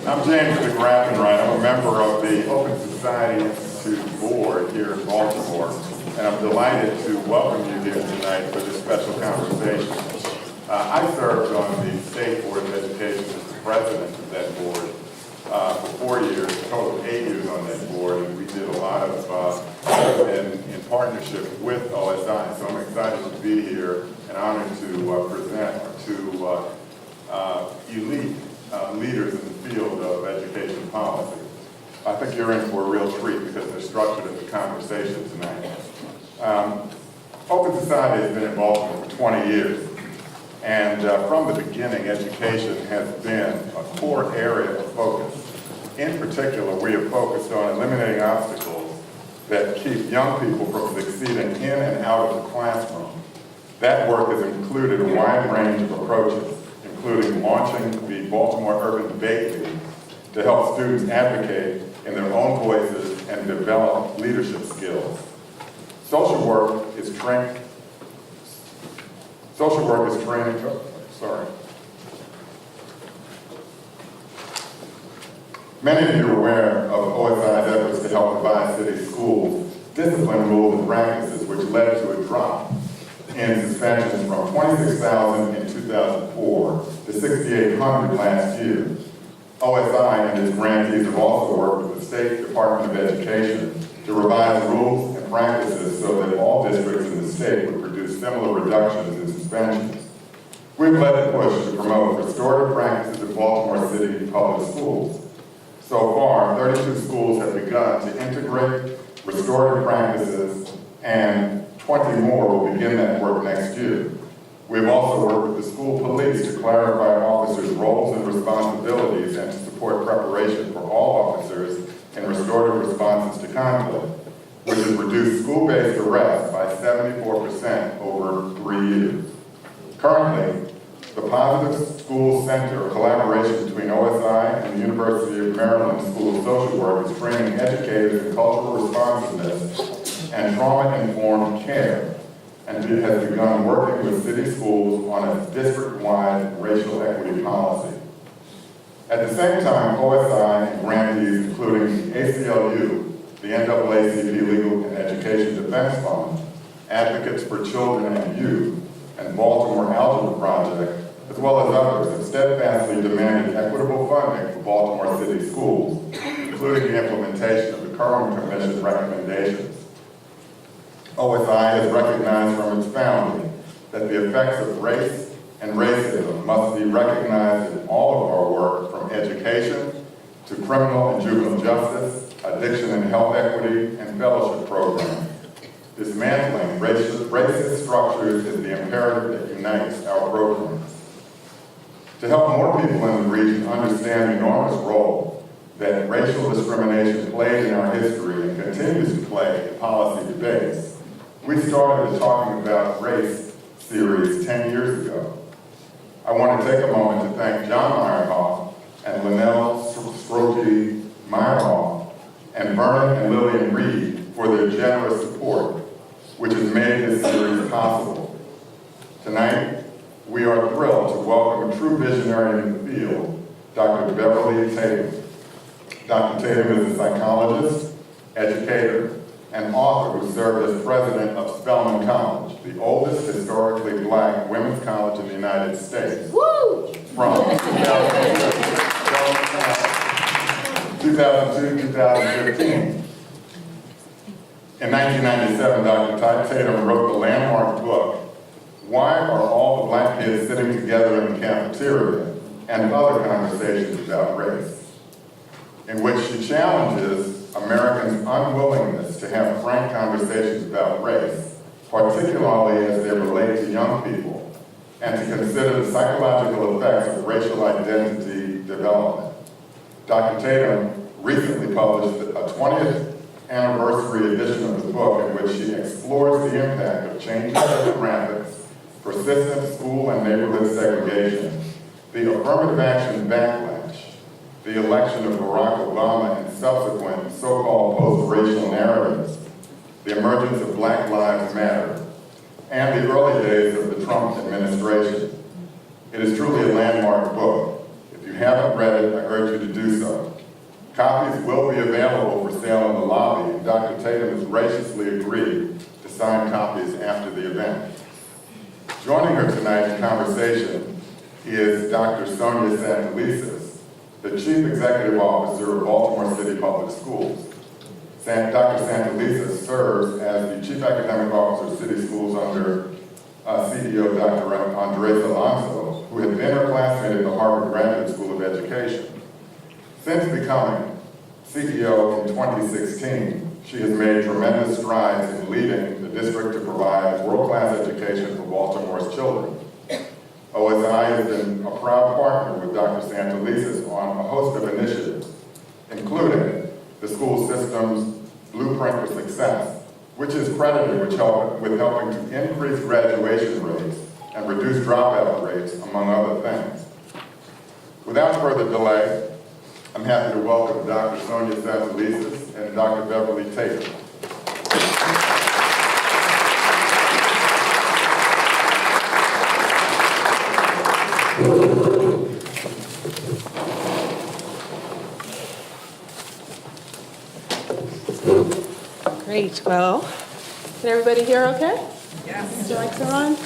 I'm James McGrath-Wright. I'm a member of the Open Society Institute Board here in Baltimore, and I'm delighted to welcome you here tonight for this special conversation. I served on the State Board of Education as the president of that board for 4 years, a total of 8 years on that board, and we did a lot of in partnership with OSI. So I'm excited to be here and honored to present to elite leaders in the field of education policy. I think you're in for a real treat because they're structured as a conversation tonight. Open Society has been in Baltimore for 20 years, and from the beginning, education has been a core area of focus. In particular, we have focused on eliminating obstacles that keep young people from succeeding in and out of the classroom. That work has included a wide range of approaches, including launching the Baltimore Urban Debate League to help students advocate in their own voices and develop leadership skills. Social work is training. Many of you are aware of OSI's efforts to help advise city schools discipline rules and practices, which led to a drop in suspensions from 26,000 in 2004 to 6,800 last year. OSI and its grantees have also worked with the State Department of Education to revise rules and practices so that all districts in the state would produce similar reductions in suspensions. We've led the push to promote restorative practices in Baltimore City public schools. So far, 32 schools have begun to integrate restorative practices, and 20 more will begin that work next year. We've also worked with the school police to clarify officers' roles and responsibilities and to support preparation for all officers in restorative responses to conflict, which has reduced school-based arrests by 74% over 3 years. Currently, the Positive School Center, a collaboration between OSI and the University of Maryland School of Social Work, is training educators in cultural responsiveness and trauma-informed care, and it has begun working with city schools on a district-wide racial equity policy. At the same time, OSI and grantees, including the ACLU, the NAACP Legal and Education Defense Fund, Advocates for Children and Youth, and Baltimore Algebra Project, as well as others, have steadfastly demanded equitable funding for Baltimore City schools, including the implementation of the Curran Commission recommendations. OSI has recognized from its founding that the effects of race and racism must be recognized in all of our work, from education to criminal and juvenile justice, addiction and health equity, and fellowship programs. Dismantling racist structures is the imperative that unites our programs. To help more people in the region understand the enormous role that racial discrimination played in our history and continues to play in policy debates, we started the Talking About Race series 10 years ago. I want to take a moment to thank John Meyerhoff and Linnell Strokey Meyerhoff and Vernon and Lillian Reed for their generous support, which has made this series possible. Tonight, we are thrilled to welcome a true visionary in the field, Dr. Beverly Tatum. Dr. Tatum is a psychologist, educator, and author who served as president of Spelman College, the oldest historically black women's college in the United States. Woo! From 2002 to 2015. In 1997, Dr. Tatum wrote the landmark book, Why Are All the Black Kids Sitting Together in the Cafeteria? And Other Conversations About Race, in which she challenges Americans' unwillingness to have frank conversations about race, particularly as they relate to young people, and to consider the psychological effects of racial identity development. Dr. Tatum recently published a 20th anniversary edition of the book in which she explores the impact of changing demographics, persistent school and neighborhood segregation, the affirmative action backlash, the election of Barack Obama and subsequent so-called post-racial narratives, the emergence of Black Lives Matter, and the early days of the Trump administration. It is truly a landmark book. If you haven't read it, I urge you to do so. Copies will be available for sale in the lobby, and Dr. Tatum has graciously agreed to sign copies after the event. Joining her tonight in conversation is Dr. Sonja Santelises, the Chief Executive Officer of Baltimore City Public Schools. Dr. Santelises serves as the Chief Academic Officer of City Schools under CEO Dr. Andres Alonso, who had been her classmate at the Harvard Graduate School of Education. Since becoming CEO in 2016, she has made tremendous strides in leading the district to provide world-class education for Baltimore's children. OSI has been a proud partner with Dr. Santelises on a host of initiatives, including the school system's Blueprint for Success, which is credited with helping to increase graduation rates and reduce dropout rates, among other things. Without further delay, I'm happy to welcome Dr. Sonja Santelises and Dr. Beverly Tatum. Great. Well, can everybody hear okay? Yes. Your mics are on?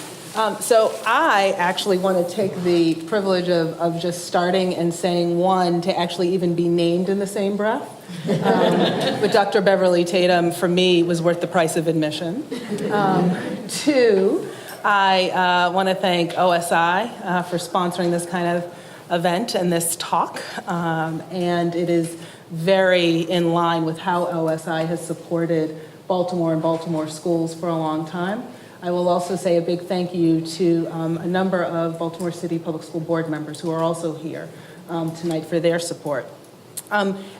So I actually want to take the privilege of just starting and saying, one, to actually even be named in the same breath. But Dr. Beverly Tatum, for me, was worth the price of admission. Two, I want to thank OSI for sponsoring this kind of event and this talk. And it is very in line with how OSI has supported Baltimore and Baltimore schools for a long time. I will also say a big thank you to a number of Baltimore City Public School Board members who are also here tonight for their support.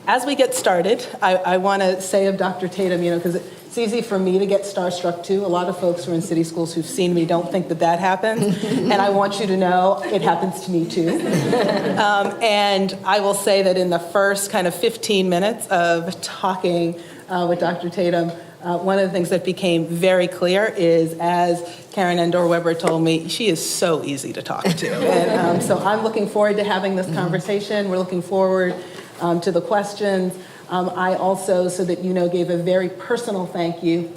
As we get started, I want to say of Dr. Tatum, because it's easy for me to get starstruck too. A lot of folks who are in city schools who've seen me don't think that happens. And I want you to know it happens to me too. And I will say that in the first kind of 15 minutes of talking with Dr. Tatum, one of the things that became very clear is, as Karen Endor-Weber told me, she is so easy to talk to. And so I'm looking forward to having this conversation. We're looking forward to the questions. I also, so that you know, gave a very personal thank you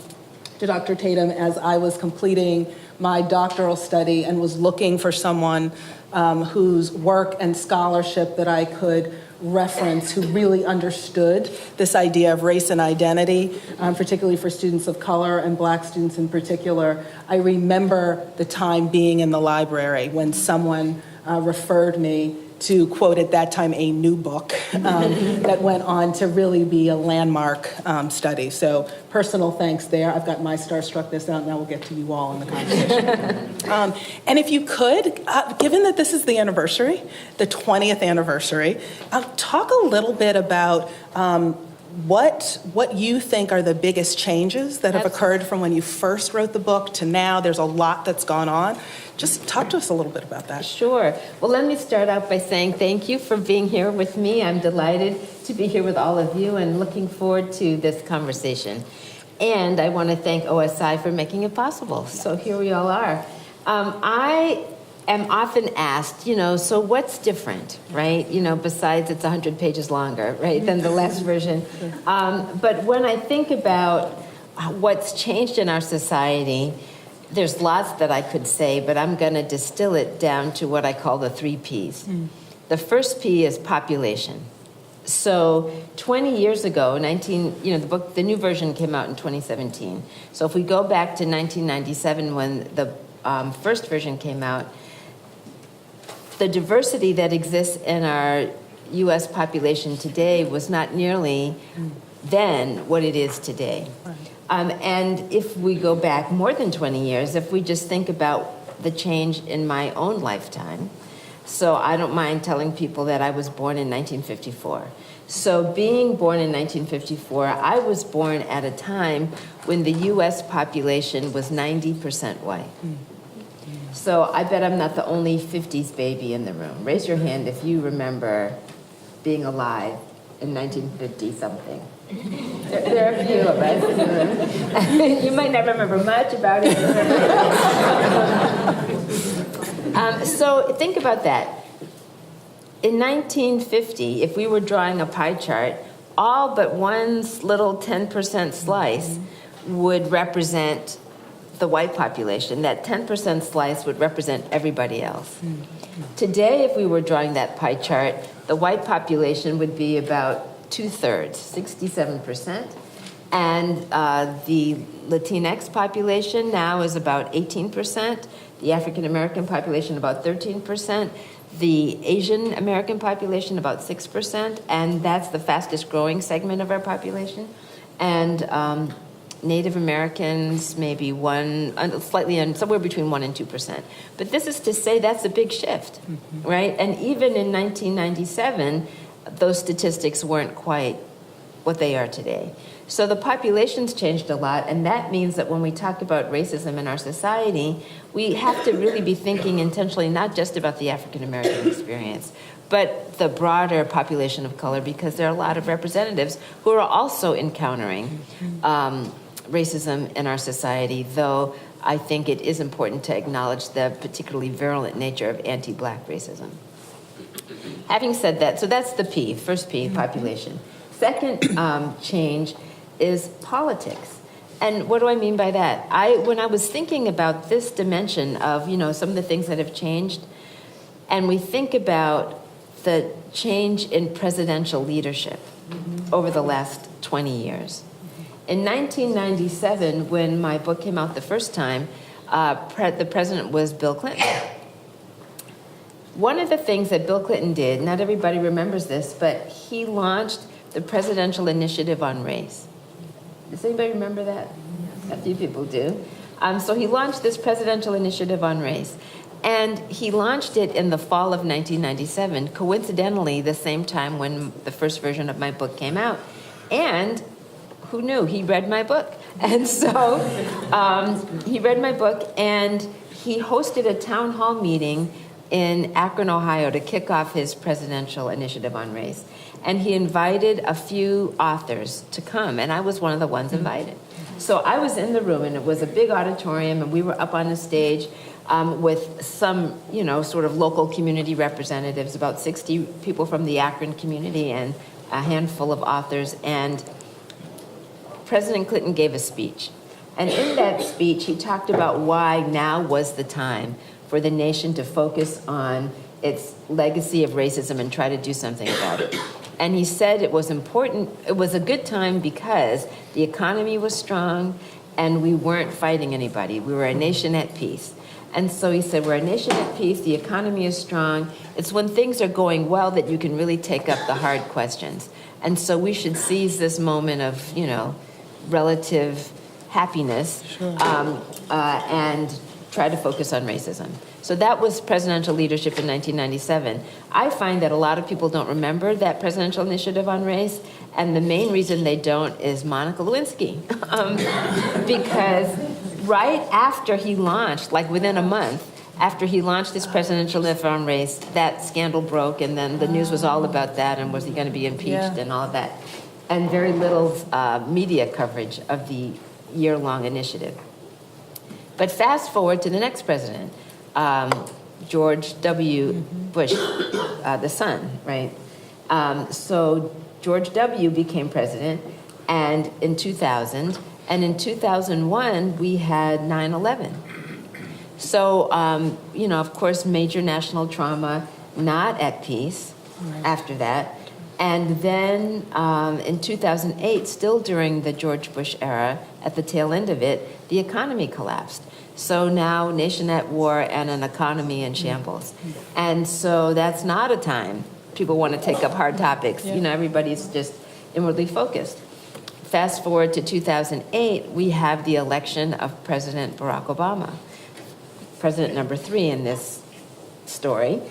to Dr. Tatum as I was completing my doctoral study and was looking for someone whose work and scholarship that I could reference, who really understood this idea of race and identity, particularly for students of color and Black students in particular. I remember the time being in the library when someone referred me to, quote, at that time, a new book that went on to really be a landmark study. So personal thanks there. I've got my starstruckness out. Now we'll get to you all in the conversation. And if you could, given that this is the anniversary, the 20th anniversary, talk a little bit about what you think are the biggest changes that have occurred from when you first wrote the book to now. There's a lot that's gone on. Just talk to us a little bit about that. Sure. Well, let me start out by saying thank you for being here with me. I'm delighted to be here with all of you and looking forward to this conversation. And I want to thank OSI for making it possible. So here we all are. I am often asked, so what's different, right? Besides it's 100 pages longer, right, than the last version. But when I think about what's changed in our society, there's lots that I could say, but I'm going to distill it down to what I call the 3 Ps. The first P is population. So 20 years ago, the new version came out in 2017. So if we go back to 1997 when the first version came out, the diversity that exists in our U.S. population today was not nearly then what it is today. Right. And if we go back more than 20 years, if we just think about the change in my own lifetime, so I don't mind telling people that I was born in 1954. So being born in 1954, I was born at a time when the U.S. population was 90% white. So I bet I'm not the only 50s baby in the room. Raise your hand if you remember being alive in 1950-something. There are a few of us in the room. You might not remember much about it. So think about that. In 1950, if we were drawing a pie chart, all but one little 10% slice would represent the white population. That 10% slice would represent everybody else. Today, if we were drawing that pie chart, the white population would be about 2/3, 67%. And the Latinx population now is about 18%. The African American population about 13%. The Asian American population about 6%. And that's the fastest growing segment of our population. And Native Americans, maybe somewhere between 1% and 2%. But this is to say that's a big shift, right? And even in 1997, those statistics weren't quite what they are today. So the population's changed a lot, and that means that when we talk about racism in our society, we have to really be thinking intentionally not just about the African American experience, but the broader population of color, because there are a lot of representatives who are also encountering racism in our society, though I think it is important to acknowledge the particularly virulent nature of anti-Black racism. Having said that, so that's the P, first P, population. Second change is politics. And what do I mean by that? When I was thinking about this dimension of, some of the things that have changed, and we think about the change in presidential leadership over the last 20 years. In 1997, when my book came out the first time, the president was Bill Clinton. One of the things that Bill Clinton did, not everybody remembers this, but he launched the Presidential Initiative on Race. Does anybody remember that? A few people do. So he launched this Presidential Initiative on Race. And he launched it in the fall of 1997, coincidentally the same time when the first version of my book came out. And who knew? He read my book. And so he read my book, and he hosted a town hall meeting in Akron, Ohio, to kick off his Presidential Initiative on Race. And he invited a few authors to come, and I was one of the ones invited. So I was in the room, and it was a big auditorium, and we were up on the stage with some, sort of local community representatives, about 60 people from the Akron community and a handful of authors. And President Clinton gave a speech. And in that speech, he talked about why now was the time for the nation to focus on its legacy of racism and try to do something about it. And he said it was important, it was a good time because the economy was strong and we weren't fighting anybody. We were a nation at peace. And so he said, we're a nation at peace, the economy is strong. It's when things are going well that you can really take up the hard questions. And so we should seize this moment of, relative happiness and try to focus on racism. So that was presidential leadership in 1997. I find that a lot of people don't remember that presidential initiative on race, and the main reason they don't is Monica Lewinsky. Because right after he launched, like within a month, after he launched this presidential initiative on race, that scandal broke, and then the news was all about that, and was he going to be impeached and all of that. And very little media coverage of the year-long initiative. But fast forward to the next president, George W. Bush, the son, right? So George W. became president and in 2000, and in 2001, we had 9/11. So, of course, major national trauma, not at peace after that. And then in 2008, still during the George Bush era, at the tail end of it, the economy collapsed. So now, nation at war and an economy in shambles. And so that's not a time people want to take up hard topics. Everybody's just inwardly focused. Fast forward to 2008, we have the election of President Barack Obama, president number 3 in this story.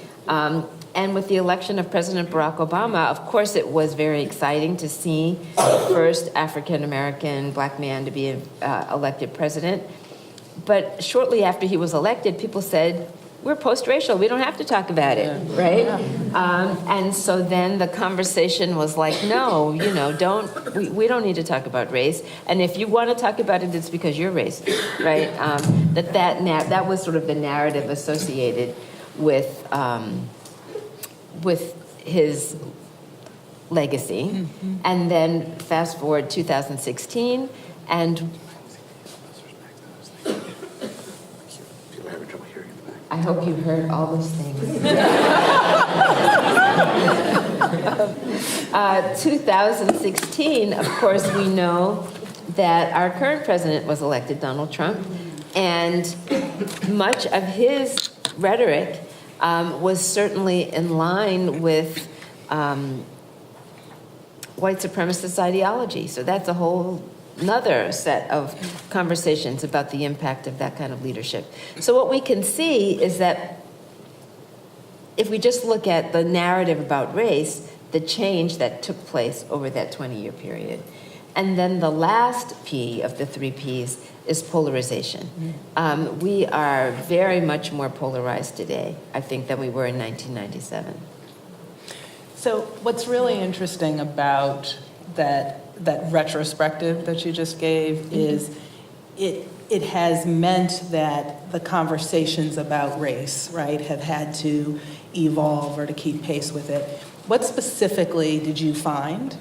And with the election of President Barack Obama, of course, it was very exciting to see the first African-American Black man to be elected president. But shortly after he was elected, people said, we're post-racial, we don't have to talk about it, right? And so then the conversation was like, no, we don't need to talk about race. And if you want to talk about it, it's because you're racist, right? That was sort of the narrative associated with his legacy. And then fast forward 2016, and I hope you heard all those things. 2016, of course, we know that our current president was elected, Donald Trump, and much of his rhetoric was certainly in line with white supremacist ideology. So that's a whole another set of conversations about the impact of that kind of leadership. So what we can see is that if we just look at the narrative about race, the change that took place over that 20-year period. And then the last P of the 3 Ps is polarization. We are very much more polarized today, I think, than we were in 1997. So what's really interesting about that retrospective that you just gave is it has meant that the conversations about race, right, have had to evolve or to keep pace with it. What specifically did you find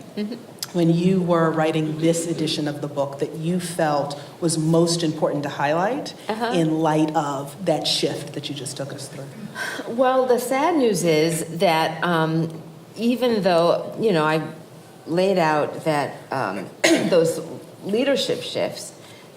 when you were writing this edition of the book that you felt was most important to highlight in light of that shift that you just took us through? Well, the sad news is that even though, I laid out that those leadership shifts,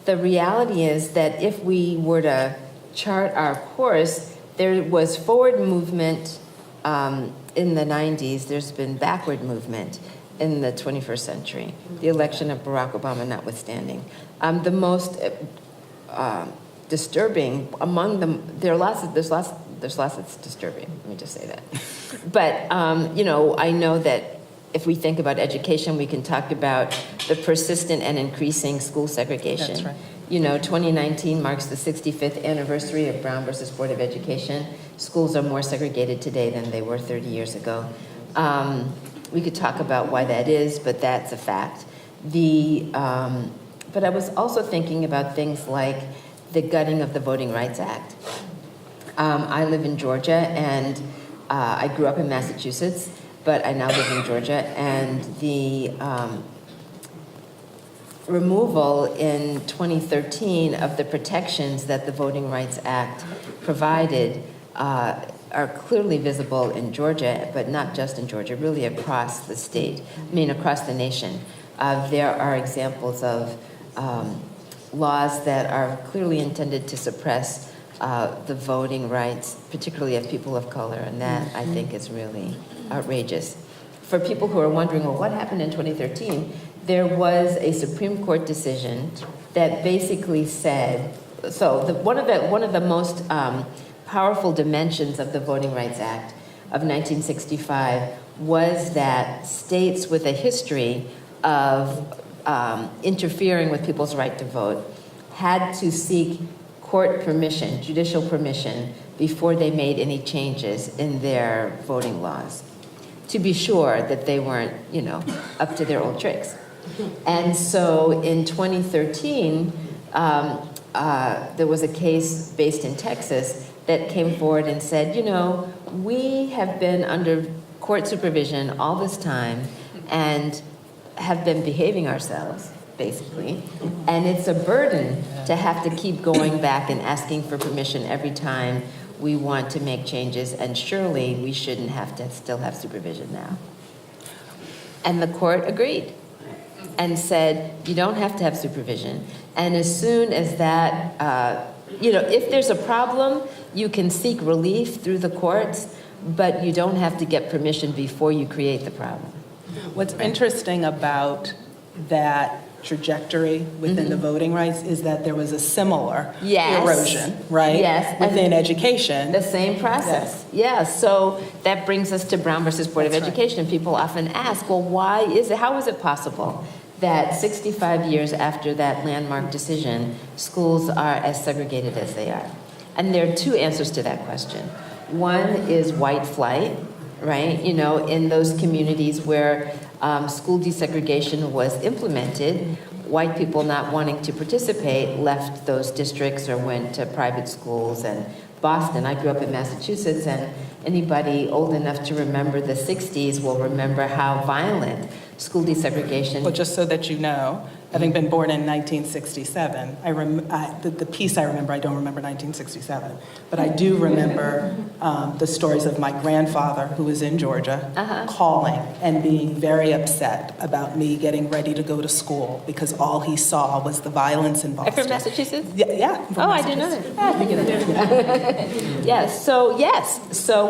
the reality is that if we were to chart our course, there was forward movement in the 90s, there's been backward movement in the 21st century, the election of Barack Obama notwithstanding. The most disturbing among them, there's lots that's disturbing, let me just say that. But, I know that if we think about education, we can talk about the persistent and increasing school segregation. That's right. 2019 marks the 65th anniversary of Brown versus Board of Education. Schools are more segregated today than they were 30 years ago. We could talk about why that is, but that's a fact. But I was also thinking about things like the gutting of the Voting Rights Act. I live in Georgia, and I grew up in Massachusetts, but I now live in Georgia, and the removal in 2013 of the protections that the Voting Rights Act provided are clearly visible in Georgia, but not just in Georgia, really across the state, across the nation. There are examples of laws that are clearly intended to suppress the voting rights, particularly of people of color, and that I think is really outrageous. For people who are wondering, well, what happened in 2013? There was a Supreme Court decision that basically said, one of the most powerful dimensions of the Voting Rights Act of 1965 was that states with a history of interfering with people's right to vote had to seek court permission, judicial permission, before they made any changes in their voting laws, to be sure that they weren't, up to their old tricks. And so in 2013, there was a case based in Texas that came forward and said, we have been under court supervision all this time and have been behaving ourselves, basically. And it's a burden to have to keep going back and asking for permission every time we want to make changes, and surely we shouldn't have to still have supervision now. And the court agreed and said, you don't have to have supervision. And as soon as that, if there's a problem, you can seek relief through the courts, but you don't have to get permission before you create the problem. What's interesting about that trajectory within the voting rights is that there was a similar erosion, right? Yes. Within education. The same process. Yes. So that brings us to Brown versus Board of Education. And people often ask, well, how is it possible that 65 years after that landmark decision, schools are as segregated as they are? And there are two answers to that question. One is white flight, right? In those communities where school desegregation was implemented, white people not wanting to participate left those districts or went to private schools, and Boston. I grew up in Massachusetts, and anybody old enough to remember the 60s will remember how violent school desegregation. Well, just so that you know, having been born in 1967, the piece I remember, I don't remember 1967, but I do remember the stories of my grandfather, who was in Georgia, calling and being very upset about me getting ready to go to school because all he saw was the violence in Boston. From Massachusetts? Yeah. Oh, I didn't know that. Yes. So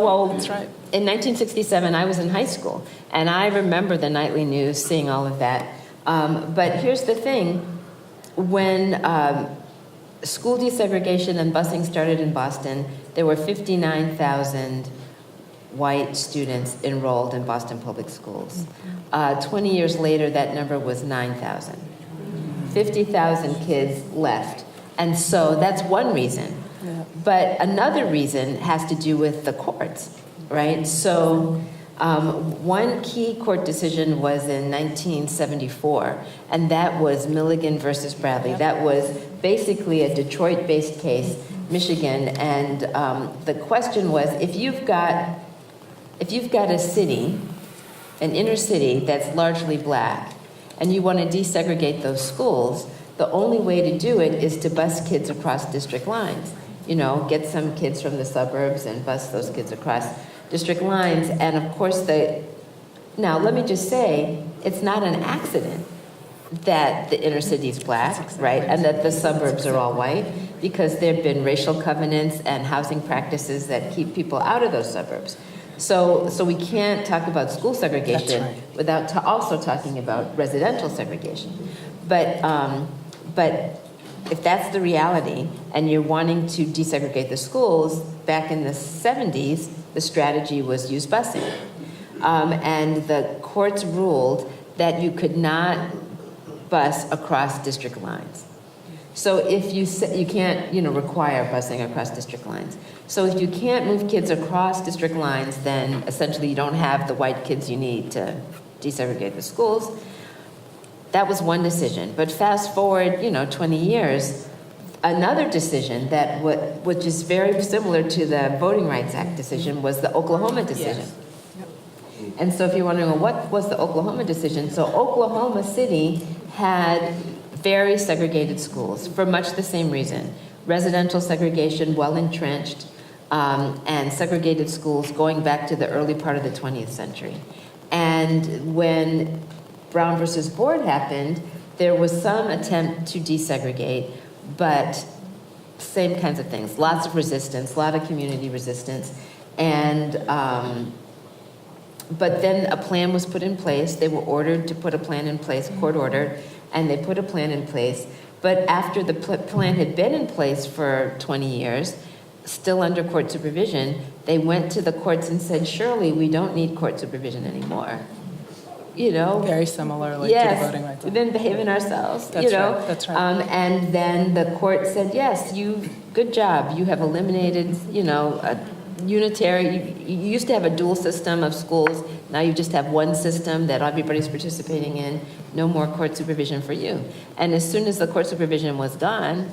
well, That's right. In 1967, I was in high school, and I remember the nightly news, seeing all of that. But here's the thing: when school desegregation and busing started in Boston, there were 59,000 white students enrolled in Boston public schools. 20 years later, that number was 9,000. 50,000 kids left. And so that's one reason. Yeah. But another reason has to do with the courts, right? So one key court decision was in 1974, and that was Milligan versus Bradley. That was basically a Detroit-based case, Michigan, and the question was, if you've got a city, an inner city that's largely black, and you want to desegregate those schools, the only way to do it is to bus kids across district lines. You know, get some kids from the suburbs and bus those kids across district lines. And of course, now let me just say, it's not an accident that the inner city is black, right, and that the suburbs are all white, because there have been racial covenants and housing practices that keep people out of those suburbs. So we can't talk about school segregation without also talking about residential segregation. But if that's the reality, and you're wanting to desegregate the schools, back in the 70s, the strategy was use busing. And the courts ruled that you could not bus across district lines. So if you can't, require busing across district lines. So if you can't move kids across district lines, then essentially you don't have the white kids you need to desegregate the schools. That was one decision. But fast forward, 20 years, another decision which is very similar to the Voting Rights Act decision, was the Oklahoma decision. Yes. Yep. And so if you're wondering, what was the Oklahoma decision? So Oklahoma City had very segregated schools for much the same reason. Residential segregation, well entrenched, and segregated schools going back to the early part of the 20th century. And when Brown versus Board happened, there was some attempt to desegregate, but same kinds of things, lots of resistance, a lot of community resistance. And but then a plan was put in place. They were ordered to put a plan in place, court ordered, and they put a plan in place. But after the plan had been in place for 20 years, still under court supervision, they went to the courts and said, surely we don't need court supervision anymore. Very similarly to the Voting Rights Act. We've been behaving ourselves, That's right. That's right. And then the court said, yes, good job. You have eliminated, a unitary, you used to have a dual system of schools. Now you just have one system that everybody's participating in. No more court supervision for you. And as soon as the court supervision was gone,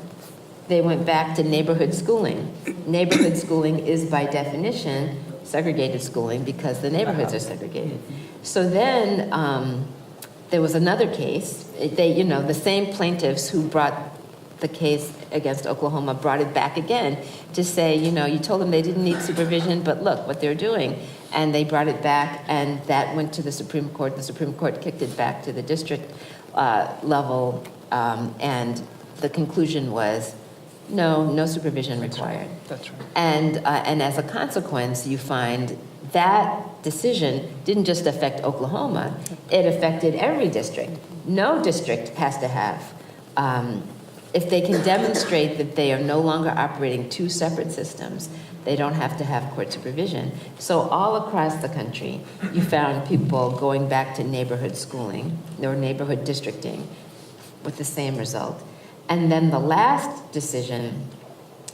they went back to neighborhood schooling. Neighborhood schooling is by definition segregated schooling because the neighborhoods are segregated. So then there was another case. The same plaintiffs who brought the case against Oklahoma brought it back again to say, you told them they didn't need supervision, but look what they're doing. And they brought it back, and that went to the Supreme Court. The Supreme Court kicked it back to the district level, and the conclusion was no supervision required. That's right. And as a consequence, you find that decision didn't just affect Oklahoma, it affected every district. No district has to have, if they can demonstrate that they are no longer operating two separate systems, they don't have to have court supervision. So all across the country, you found people going back to neighborhood schooling or neighborhood districting with the same result. And then the last decision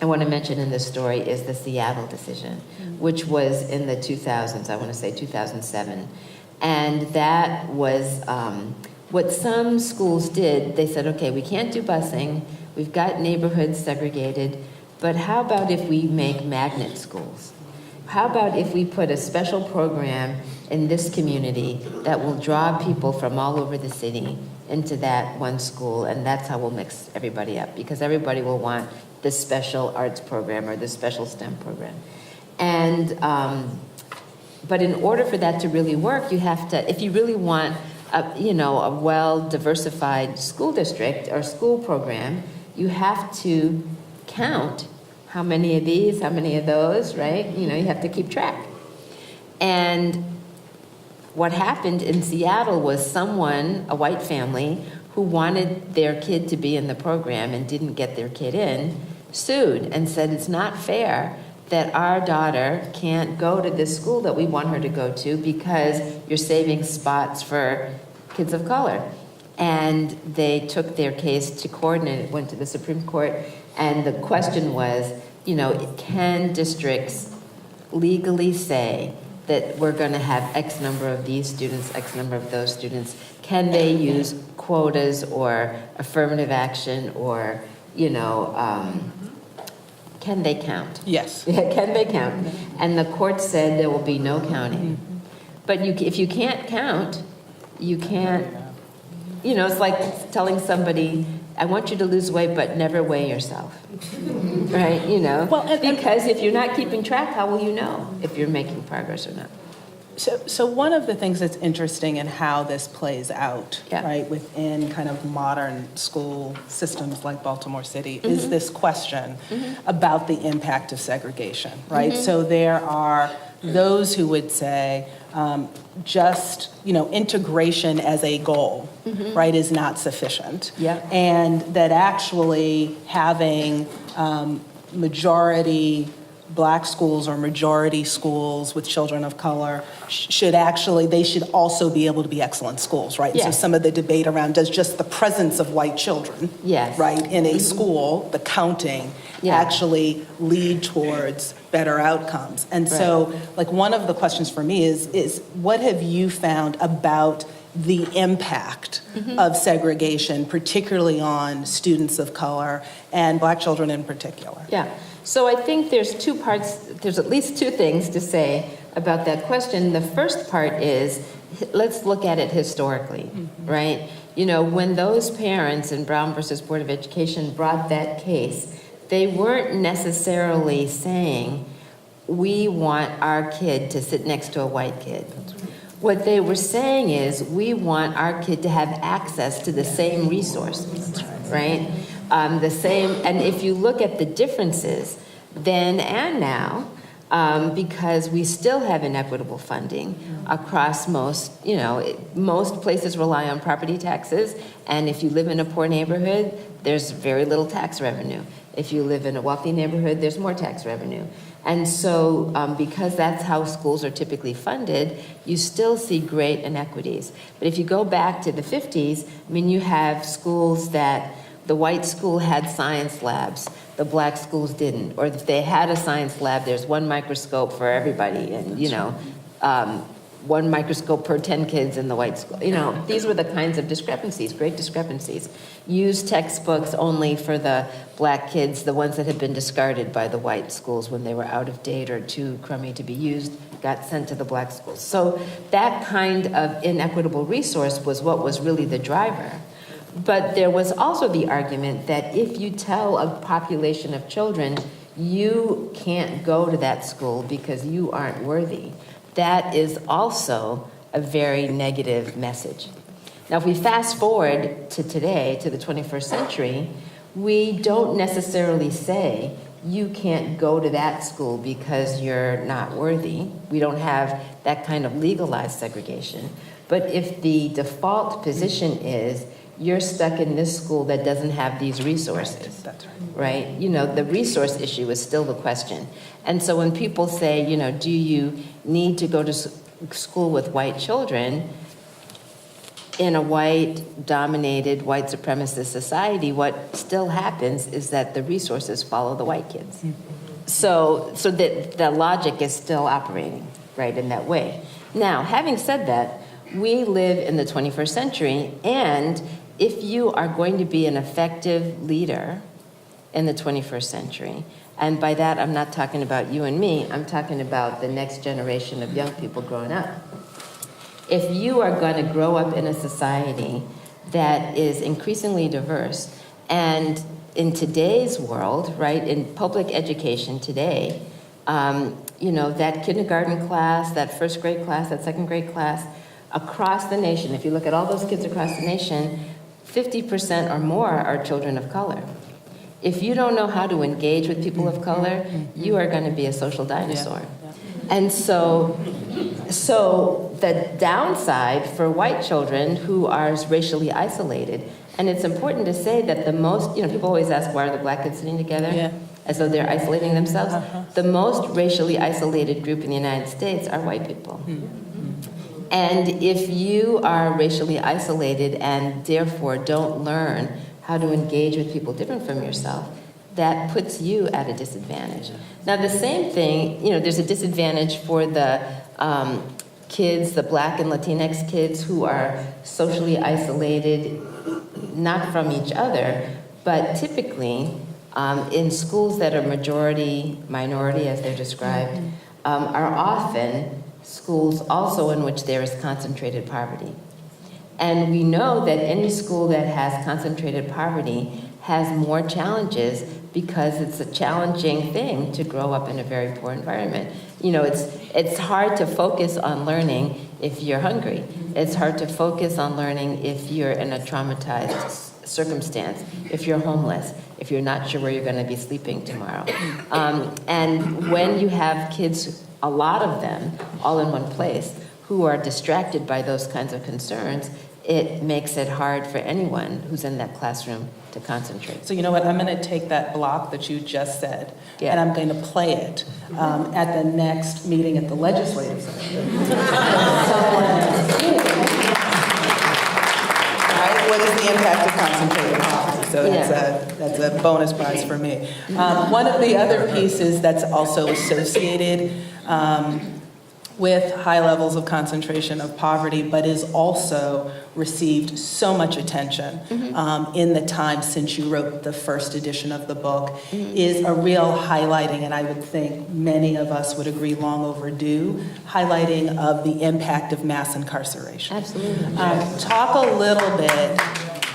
I want to mention in this story is the Seattle decision, which was in the 2000s, I want to say 2007. And that was what some schools did. They said, okay, we can't do busing. We've got neighborhoods segregated. But how about if we make magnet schools? How about if we put a special program in this community that will draw people from all over the city into that one school, and that's how we'll mix everybody up, because everybody will want this special arts program or this special STEM program. And but in order for that to really work, you have to, if you really want a well-diversified school district or school program, you have to count how many of these, how many of those, right? You have to keep track. And what happened in Seattle was someone, a white family, who wanted their kid to be in the program and didn't get their kid in, sued and said it's not fair that our daughter can't go to this school that we want her to go to because you're saving spots for kids of color. And they took their case to court, and it went to the Supreme Court. And the question was, can districts legally say that we're going to have X number of these students, X number of those students? Can they use quotas or affirmative action or, can they count? Yes. Can they count? And the court said there will be no counting. But if you can't count, you can't, it's like telling somebody, I want you to lose weight, but never weigh yourself, right? Because if you're not keeping track, how will you know if you're making progress or not? So one of the things that's interesting in how this plays out, right, within kind of modern school systems like Baltimore City is this question about the impact of segregation, right? So there are those who would say just, integration as a goal, right, is not sufficient. And that actually having majority Black schools or majority schools with children of color should also be able to be excellent schools, right? So some of the debate around does just the presence of white children, right, in a school, the counting, actually lead towards better outcomes. And so, one of the questions for me is what have you found about the impact of segregation, particularly on students of color and Black children in particular? So I think there's two parts, there's at least two things to say about that question. The first part is, let's look at it historically, right? When those parents in Brown versus Board of Education brought that case, they weren't necessarily saying, we want our kid to sit next to a white kid. What they were saying is, we want our kid to have access to the same resources, right? The same, and if you look at the differences then and now, because we still have inequitable funding across most places rely on property taxes, and if you live in a poor neighborhood, there's very little tax revenue. If you live in a wealthy neighborhood, there's more tax revenue. And so because that's how schools are typically funded, you still see great inequities. But if you go back to the 50s, you have schools that the white school had science labs, the Black schools didn't. Or if they had a science lab, there's one microscope for everybody, and one microscope per 10 kids in the white school. These were the kinds of discrepancies, great discrepancies. Used textbooks only for the Black kids, the ones that had been discarded by the white schools when they were out of date or too crummy to be used, got sent to the Black schools. So that kind of inequitable resource was what was really the driver. But there was also the argument that if you tell a population of children, you can't go to that school because you aren't worthy, that is also a very negative message. Now, if we fast forward to today, to the 21st century, we don't necessarily say you can't go to that school because you're not worthy. We don't have that kind of legalized segregation. But if the default position is you're stuck in this school that doesn't have these resources, That's right. right? The resource issue is still the question. And so when people say, do you need to go to school with white children? In a white-dominated, white supremacist society, what still happens is that the resources follow the white kids. So that the logic is still operating, right, in that way. Now, having said that, we live in the 21st century, and if you are going to be an effective leader in the 21st century, And by that, I'm not talking about you and me. I'm talking about the next generation of young people growing up. If you are going to grow up in a society that is increasingly diverse, and in today's world, right, in public education today, that kindergarten class, that first grade class, that second grade class, across the nation, if you look at all those kids across the nation, 50% or more are children of color. If you don't know how to engage with people of color, you are going to be a social dinosaur. Yeah. And so the downside for white children who are racially isolated, and it's important to say that the most, people always ask, why are the black kids sitting together? Yeah. As though they're isolating themselves. The most racially isolated group in the United States are white people. And if you are racially isolated and therefore don't learn how to engage with people different from yourself, that puts you at a disadvantage. Now, the same thing, there's a disadvantage for the kids, the Black and Latinx kids who are socially isolated, not from each other, but typically in schools that are majority, minority, as they're described, are often schools also in which there is concentrated poverty. And we know that any school that has concentrated poverty has more challenges because it's a challenging thing to grow up in a very poor environment. It's hard to focus on learning if you're hungry. It's hard to focus on learning if you're in a traumatized circumstance, if you're homeless, if you're not sure where you're going to be sleeping tomorrow. And when you have kids, a lot of them, all in one place, who are distracted by those kinds of concerns, it makes it hard for anyone who's in that classroom to concentrate. So you know what, I'm going to take that block that you just said, Yeah. and I'm going to play it at the next meeting at the legislative session. Right? What is the impact of concentrated poverty? So that's a bonus prize for me. One of the other pieces that's also associated with high levels of concentration of poverty, but is also received so much attention in the time since you wrote the first edition of the book, is a real highlighting, and I would think many of us would agree long overdue, highlighting of the impact of mass incarceration. Absolutely. Talk a little bit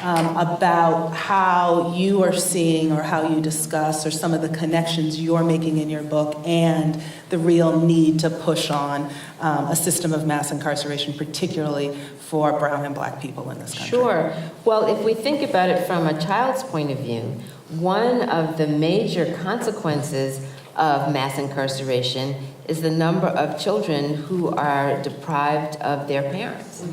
about how you are seeing or how you discuss or some of the connections you're making in your book and the real need to push on a system of mass incarceration, particularly for brown and black people in this country. Sure. Well, if we think about it from a child's point of view, one of the major consequences of mass incarceration is the number of children who are deprived of their parents,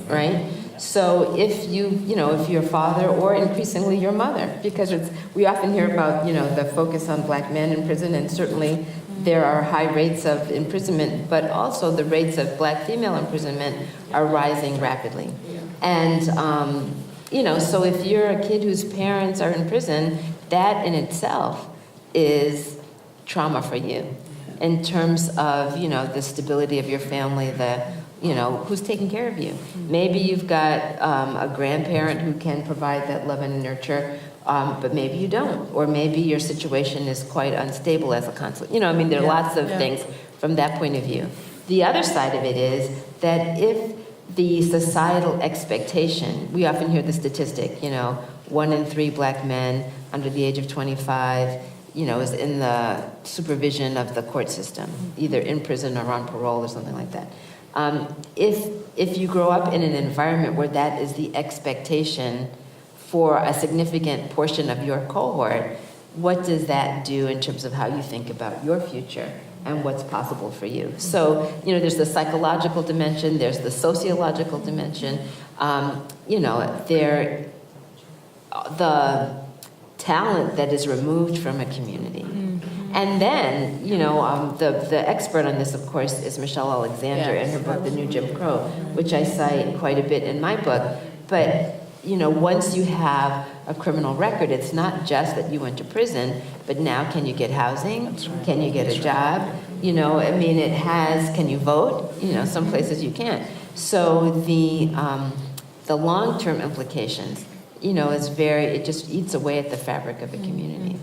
right? So if if your father, or increasingly your mother, because we often hear about, the focus on black men in prison, and certainly there are high rates of imprisonment, but also the rates of black female imprisonment are rising rapidly. And, so if you're a kid whose parents are in prison, that in itself is trauma for you in terms of, the stability of your family, who's taking care of you. Maybe you've got a grandparent who can provide that love and nurture, but maybe you don't. Or maybe your situation is quite unstable as a consequence. There are lots of things from that point of view. The other side of it is that if the societal expectation, we often hear the statistic, 1 in 3 black men under the age of 25, is in the supervision of the court system, either in prison or on parole or something like that. If you grow up in an environment where that is the expectation for a significant portion of your cohort, what does that do in terms of how you think about your future and what's possible for you? So, there's the psychological dimension, there's the sociological dimension, the talent that is removed from a community. And then, the expert on this, of course, is Michelle Alexander in her book, The New Jim Crow, which I cite quite a bit in my book. But, once you have a criminal record, it's not just that you went to prison, but now can you get housing? Can you get a job? Can you vote? Some places you can't. So the long-term implications, is it just eats away at the fabric of a community.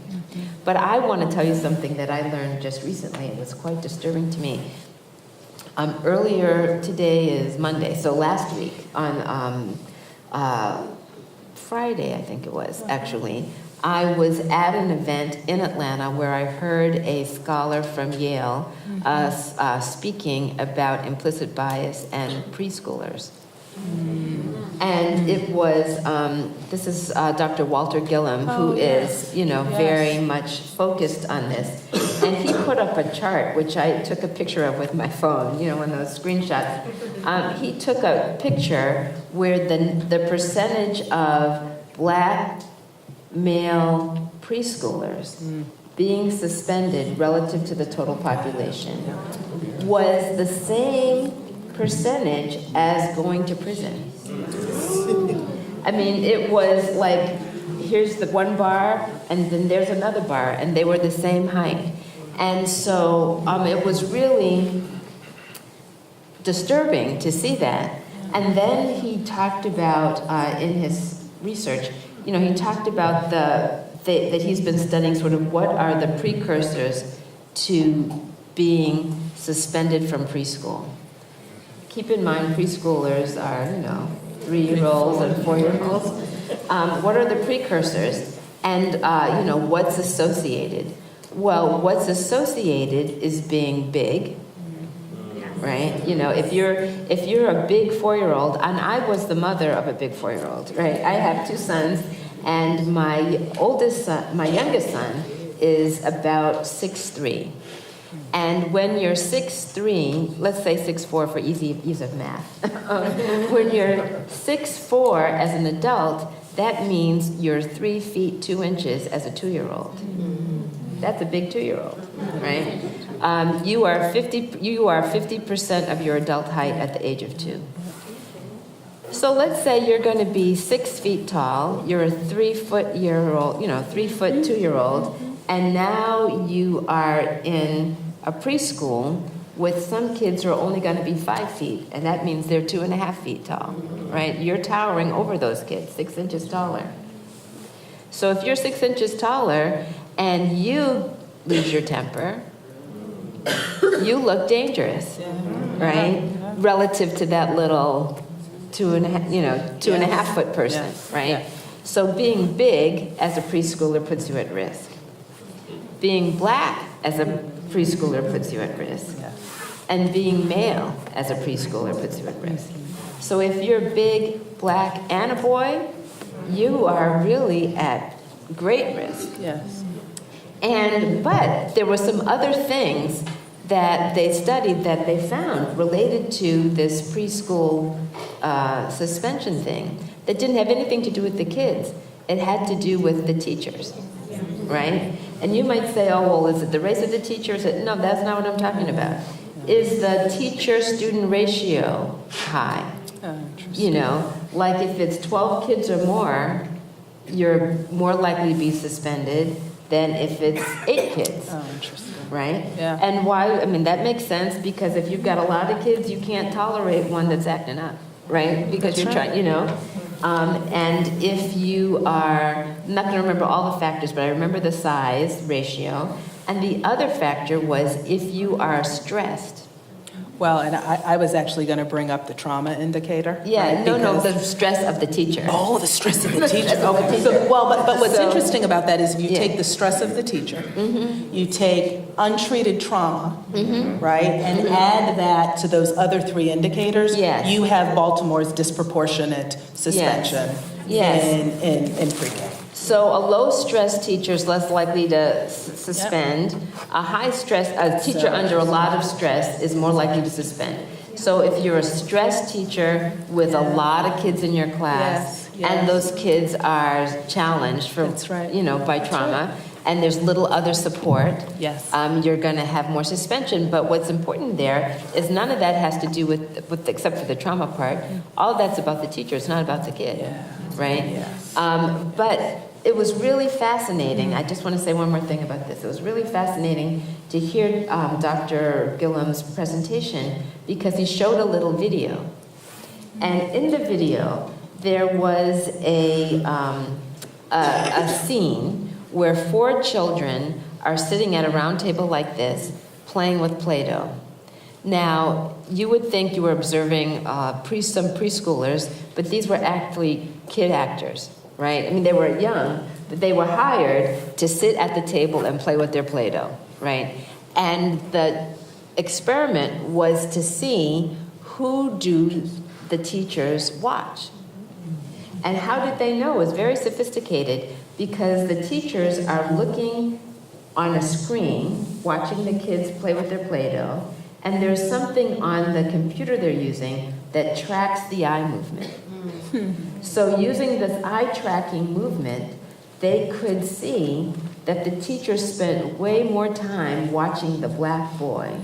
But I want to tell you something that I learned just recently. It was quite disturbing to me. Earlier, today is Monday, so last week on Friday, I think it was, actually, I was at an event in Atlanta where I heard a scholar from Yale speaking about implicit bias and preschoolers. And it was, this is Dr. Walter Gillum, who is, very much focused on this. And he put up a chart, which I took a picture of with my phone, one of those screenshots. He took a picture where the percentage of Black male preschoolers being suspended relative to the total population was the same percentage as going to prison. I mean, it was like, here's the one bar, and then there's another bar, and they were the same height. And so it was really disturbing to see that. And then he talked about, in his research, he talked about that he's been studying sort of what are the precursors to being suspended from preschool. Keep in mind, preschoolers are, 3-year-olds and 4-year-olds. What are the precursors? And, what's associated? Well, what's associated is being big, right? If you're a big 4-year-old, and I was the mother of a big 4-year-old, right? I have 2 sons, and my youngest son is about 6'3". And when you're 6'3", let's say 6'4" for ease of math. When you're 6'4" as an adult, that means you're 3 feet 2 inches as a 2-year-old. That's a big 2-year-old, right? You are 50% of your adult height at the age of 2. So let's say you're going to be 6 feet tall. You're a 3 foot 2-year-old, and now you are in a preschool with some kids who are only going to be 5 feet, and that means they're 2.5 feet tall, right? You're towering over those kids, 6 inches taller. So if you're 6 inches taller and you lose your temper, you look dangerous, right? Relative to that little 2.5 foot person, right? So being big as a preschooler puts you at risk. Being Black as a preschooler puts you at risk. And being male as a preschooler puts you at risk. So if you're big, Black, and a boy, you are really at great risk. Yes. But there were some other things that they studied that they found related to this preschool suspension thing that didn't have anything to do with the kids. It had to do with the teachers, right? And you might say, oh, well, is it the race of the teachers? No, that's not what I'm talking about. Is the teacher-student ratio high? Like if it's 12 kids or more, you're more likely to be suspended than if it's 8 kids. Oh, interesting. Right? Yeah. And why? I mean, that makes sense because if you've got a lot of kids, you can't tolerate one that's acting up, right? Because you're trying, and if you are, I'm not going to remember all the factors, but I remember the size ratio. And the other factor was if you are stressed. Well, and I was actually going to bring up the trauma indicator. Yeah, right? no, the stress of the teacher. Oh, the stress of the teacher. Okay. But what's interesting about that is if you take the stress of the teacher, you take untreated trauma, right, and add that to those other 3 indicators, you have Baltimore's disproportionate suspension in pre-K. So a low-stress teacher is less likely to suspend. A high-stress teacher under a lot of stress is more likely to suspend. So if you're a stressed teacher with a lot of kids in your class, and those kids are challenged by trauma, and there's little other support, you're going to have more suspension. But what's important there is none of that has to do with except for the trauma part. All that's about the teacher. It's not about the kid, right? Yes. But it was really fascinating. I just want to say one more thing about this. It was really fascinating to hear Dr. Gillum's presentation because he showed a little video. And in the video, there was a scene where 4 children are sitting at a round table like this, playing with Play-Doh. Now, you would think you were observing some preschoolers, but these were actually kid actors, right? I mean, they were young, but they were hired to sit at the table and play with their Play-Doh, right? And the experiment was to see who do the teachers watch. And how did they know? It was very sophisticated because the teachers are looking on a screen, watching the kids play with their Play-Doh, and there's something on the computer they're using that tracks the eye movement. So using this eye tracking movement, they could see that the teachers spent way more time watching the black boy.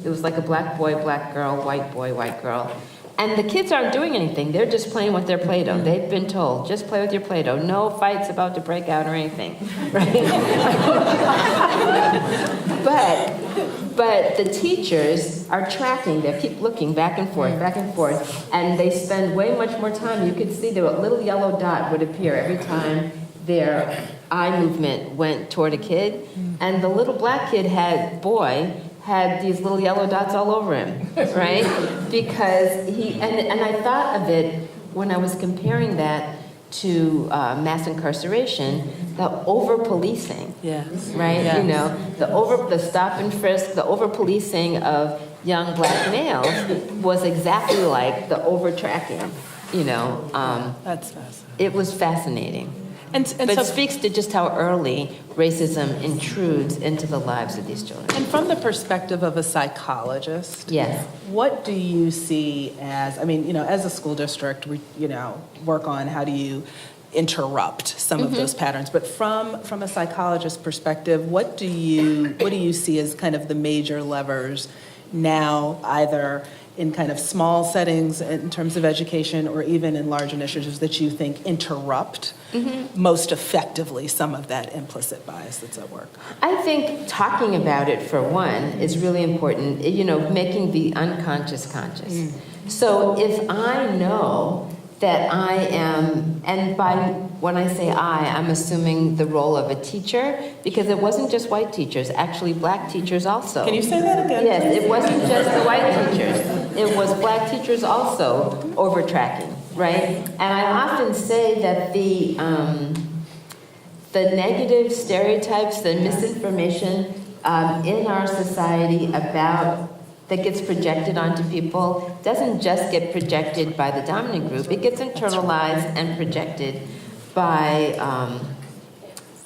It was like a black boy, black girl, white girl. And the kids aren't doing anything. They're just playing with their Play-Doh. They've been told, just play with your Play-Doh. No fights about to break out or anything, right? But the teachers are tracking. They keep looking back and forth, and they spend way much more time. You could see the little yellow dot would appear every time their eye movement went toward a kid. And the little black kid had these little yellow dots all over him, right? Because and I thought of it when I was comparing that to mass incarceration, the over-policing, right? Yes. You know, the stop and frisk, the over-policing of young black males was exactly like the over-tracking, you know. That's fascinating. It was fascinating. And But so, it speaks to just how early racism intrudes into the lives of these children. and from the perspective of a psychologist, Yes. what do you see as, I mean, you know, as a school district, we, you know, work on how do you interrupt some of those patterns. But from a psychologist perspective, what do you see as kind of the major levers now, either in kind of small settings in terms of education or even in large initiatives that you think interrupt most effectively some of that implicit bias that's at work? I think talking about it, for one, is really important, you know, making the unconscious conscious. So if I know that I am, and when I say I'm assuming the role of a teacher, because it wasn't just white teachers, actually black teachers also. Can you say that again? Yes, it wasn't just the white teachers. It was black teachers also over-tracking, right? And I often say that the negative stereotypes, the misinformation in our society about that gets projected onto people doesn't just get projected by the dominant group. It gets internalized and projected by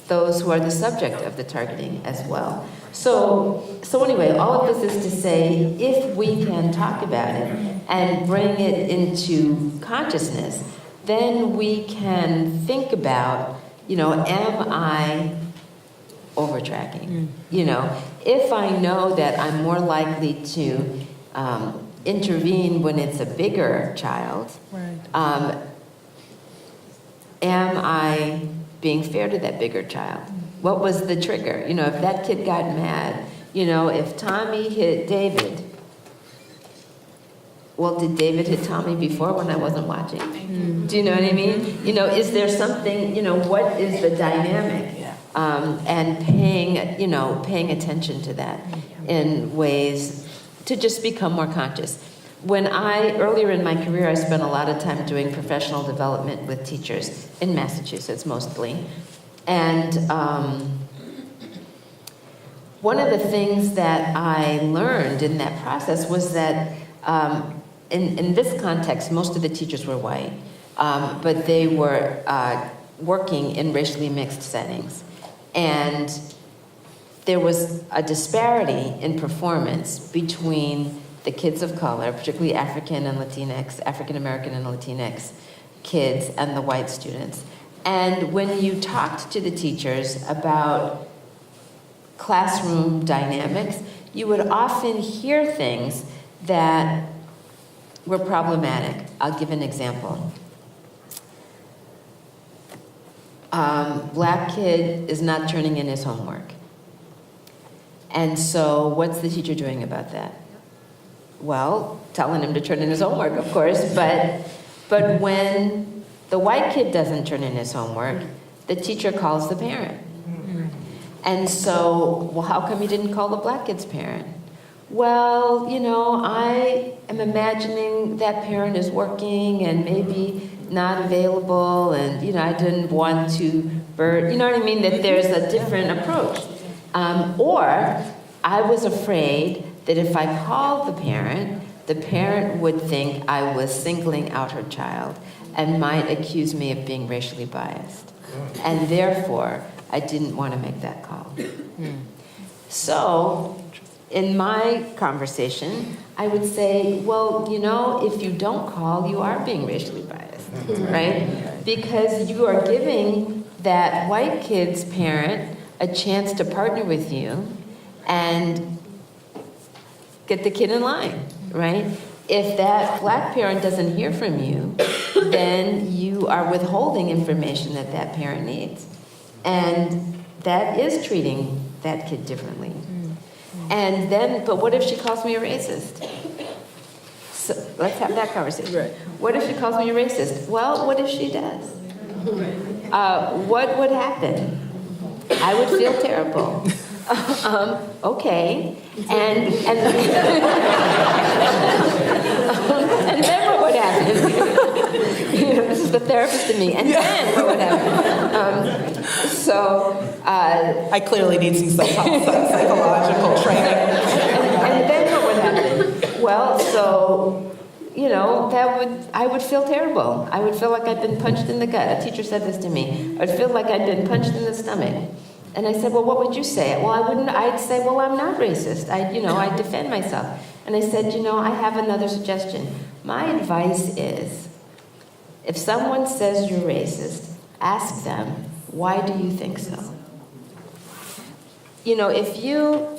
those who are the subject of the targeting as well. So anyway, all of this is to say, if we can talk about it and bring it into consciousness, then we can think about, you know, am I over-tracking? You know, if I know that I'm more likely to intervene when it's a bigger child, Right. am I being fair to that bigger child? What was the trigger? You know, if that kid got mad, you know, if Tommy hit David, well, did David hit Tommy before when I wasn't watching? Do you know what I mean? You know, is there something, you know, what is the dynamic? And paying attention to that in ways to just become more conscious. Earlier in my career, I spent a lot of time doing professional development with teachers in Massachusetts mostly. And one of the things that I learned in that process was that in this context, most of the teachers were white, but they were working in racially mixed settings. And there was a disparity in performance between the kids of color, particularly African American and Latinx kids, and the white students. And when you talked to the teachers about classroom dynamics, you would often hear things that were problematic. I'll give an example. Black kid is not turning in his homework. And so what's the teacher doing about that? Well, telling him to turn in his homework, of course, but But when the white kid doesn't turn in his homework, the teacher calls the parent. And so, well, how come you didn't call the black kid's parent? Well, I am imagining that parent is working and maybe not available, and, I didn't want to burn, you know what I mean? That there's a different approach. Or I was afraid that if I called the parent would think I was singling out her child and might accuse me of being racially biased. And therefore, I didn't want to make that call. So, in my conversation, I would say, well, if you don't call, you are being racially biased, right? Because you are giving that white kid's parent a chance to partner with you and get the kid in line, right? If that black parent doesn't hear from you, then you are withholding information that that parent needs. And that is treating that kid differently. And then, but what if she calls me a racist? So let's have that conversation. Right. What if she calls me a racist? Well, what if she does? What would happen? I would feel terrible. Okay. And then what would happen? This is the therapist in me. And then what would happen? I clearly need some psychological training. And then what would happen? Well, I would feel terrible. I would feel like I'd been punched in the gut. A teacher said this to me. I'd feel like I'd been punched in the stomach. And I said, well, what would you say? Well, I'd say, well, I'm not racist. I'd defend myself. And I said, I have another suggestion. My advice is, if someone says you're racist, ask them, why do you think so? If you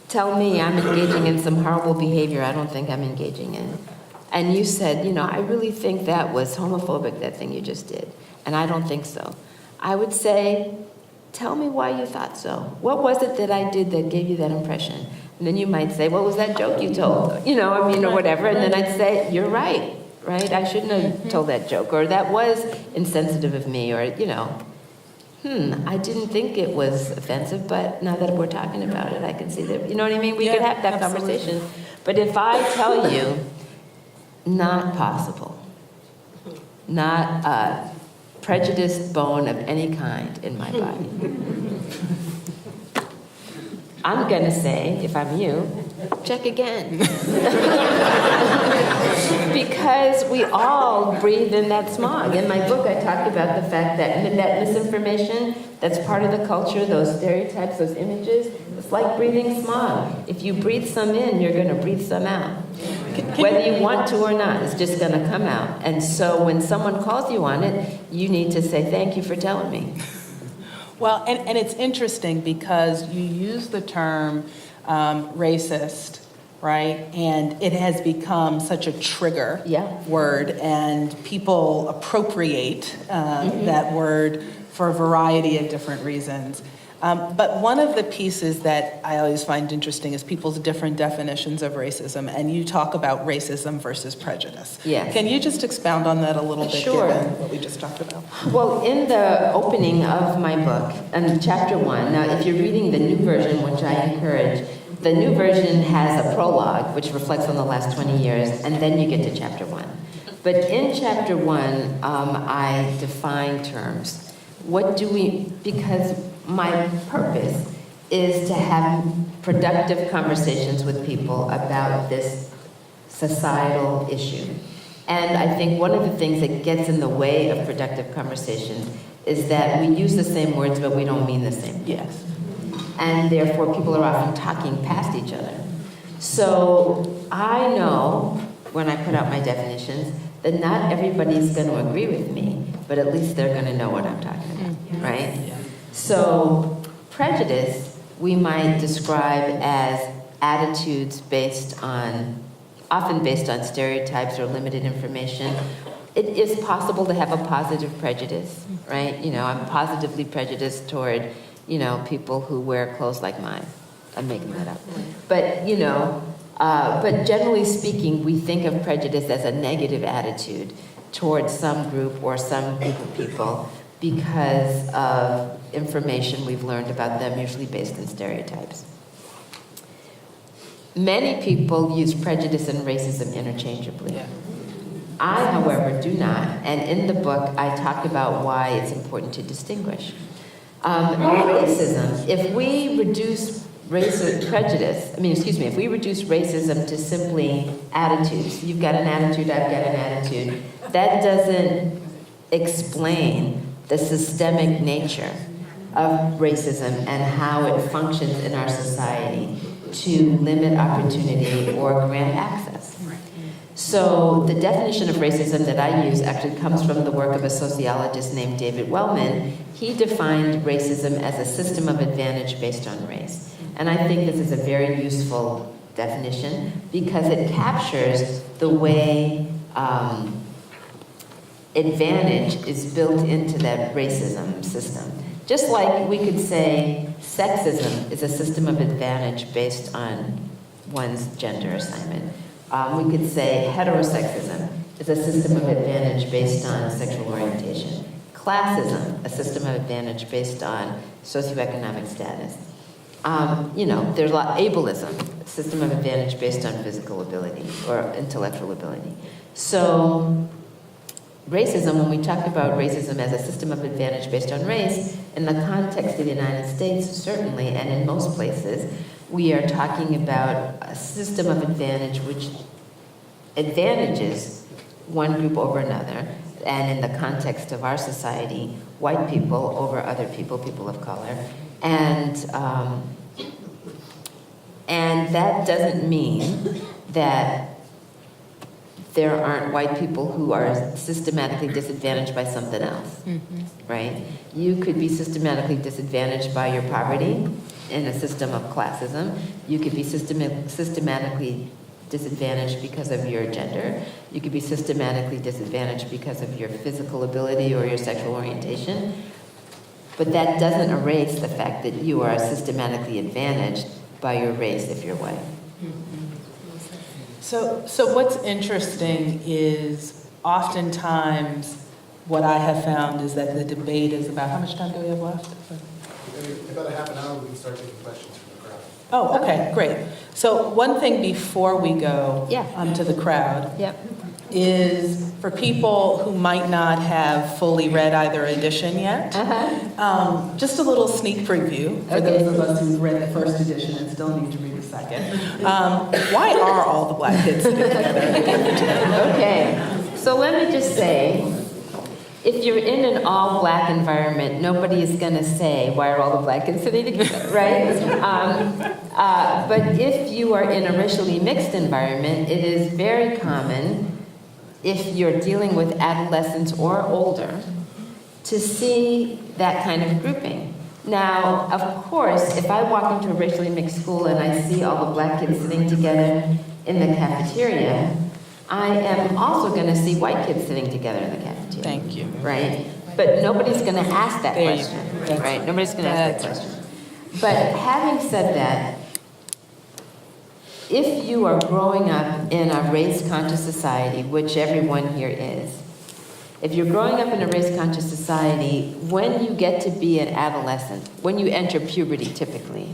tell me I'm engaging in some horrible behavior I don't think I'm engaging in, and you said, I really think that was homophobic, that thing you just did, and I don't think so, I would say, tell me why you thought so. What was it that I did that gave you that impression? And then you might say, what was that joke you told? Or whatever. And then I'd say, you're right? I shouldn't have told that joke. Or that was insensitive of me. Or, I didn't think it was offensive, but now that we're talking about it, I can see that, you know what I mean? We could have that conversation. But if I tell you, not possible, not a prejudiced bone of any kind in my body, I'm going to say, if I'm you, check again. Because we all breathe in that smog. In my book, I talk about the fact that misinformation, that's part of the culture, those stereotypes, those images, it's like breathing smog. If you breathe some in, you're going to breathe some out. Whether you want to or not, it's just going to come out. And so when someone calls you on it, you need to say, thank you for telling me. Well, and it's interesting because you use the term racist, right? And it has become such a trigger word, and people appropriate that word for a variety of different reasons. But one of the pieces that I always find interesting is people's different definitions of racism, and you talk about racism versus prejudice. Yes. Can you just expound on that a little bit, Sure. given what we just talked about? Well, in the opening of my book, chapter 1, now if you're reading the new version, which I encourage, the new version has a prologue, which reflects on the last 20 years, and then you get to chapter 1. But in chapter 1, I define terms. Because my purpose is to have productive conversations with people about this societal issue. And I think one of the things that gets in the way of productive conversation is that we use the same words, but we don't mean the same thing. Yes. And therefore, people are often talking past each other. So I know, when I put out my definitions, that not everybody's going to agree with me, but at least they're going to know what I'm talking about, right? Yeah. So prejudice, we might describe as attitudes often based on stereotypes or limited information. It is possible to have a positive prejudice, right? I'm positively prejudiced toward, people who wear clothes like mine. I'm making that up. But, but generally speaking, we think of prejudice as a negative attitude towards some group or some group of people because of information we've learned about them, usually based on stereotypes. Many people use prejudice and racism interchangeably. Yeah. I, however, do not, and in the book I talk about why it's important to distinguish. Racism, if we reduce if we reduce racism to simply attitudes, you've got an attitude, I've got an attitude, that doesn't explain the systemic nature of racism and how it functions in our society to limit opportunity or grant access. So the definition of racism that I use actually comes from the work of a sociologist named David Wellman. He defined racism as a system of advantage based on race. And I think this is a very useful definition because it captures the way advantage is built into that racism system. Just like we could say sexism is a system of advantage based on one's gender assignment. We could say heterosexism is a system of advantage based on sexual orientation. Classism, a system of advantage based on socioeconomic status. There's a lot ableism, a system of advantage based on physical ability or intellectual ability. So racism, when we talk about racism as a system of advantage based on race, in the context of the United States, certainly, and in most places, we are talking about a system of advantage which advantages one group over another, and in the context of our society, white people over other people, people of color. And that doesn't mean that there aren't white people who are systematically disadvantaged by something else, right? You could be systematically disadvantaged by your poverty in a system of classism. You could be systematically disadvantaged because of your gender. You could be systematically disadvantaged because of your physical ability or your sexual orientation. But that doesn't erase the fact that you are systematically advantaged by your race if you're white. So what's interesting is oftentimes what I have found is that the debate is about, how much time do we have left? About a half an hour, we can start taking questions from the crowd. Oh, okay, great. So one thing before we go to the crowd is for people who might not have fully read either edition yet, just a little sneak preview for those of us who read the first edition and still need to read the second. Why are all the black kids sitting together? Okay, so let me just say, if you're in an all-black environment, nobody is going to say, why are all the black kids sitting together, right? But if you are in a racially mixed environment, it is very common, if you're dealing with adolescents or older, to see that kind of grouping. Now, of course, if I walk into a racially mixed school and I see all the black kids sitting together in the cafeteria, I am also going to see white kids sitting together in the cafeteria. Thank you. Right? But nobody's going to ask that There you question. go. Right? Nobody's going to ask that question. But having said that, if you are growing up in a race-conscious society, which everyone here is, if you're growing up in a race-conscious society, when you get to be an adolescent, when you enter puberty typically,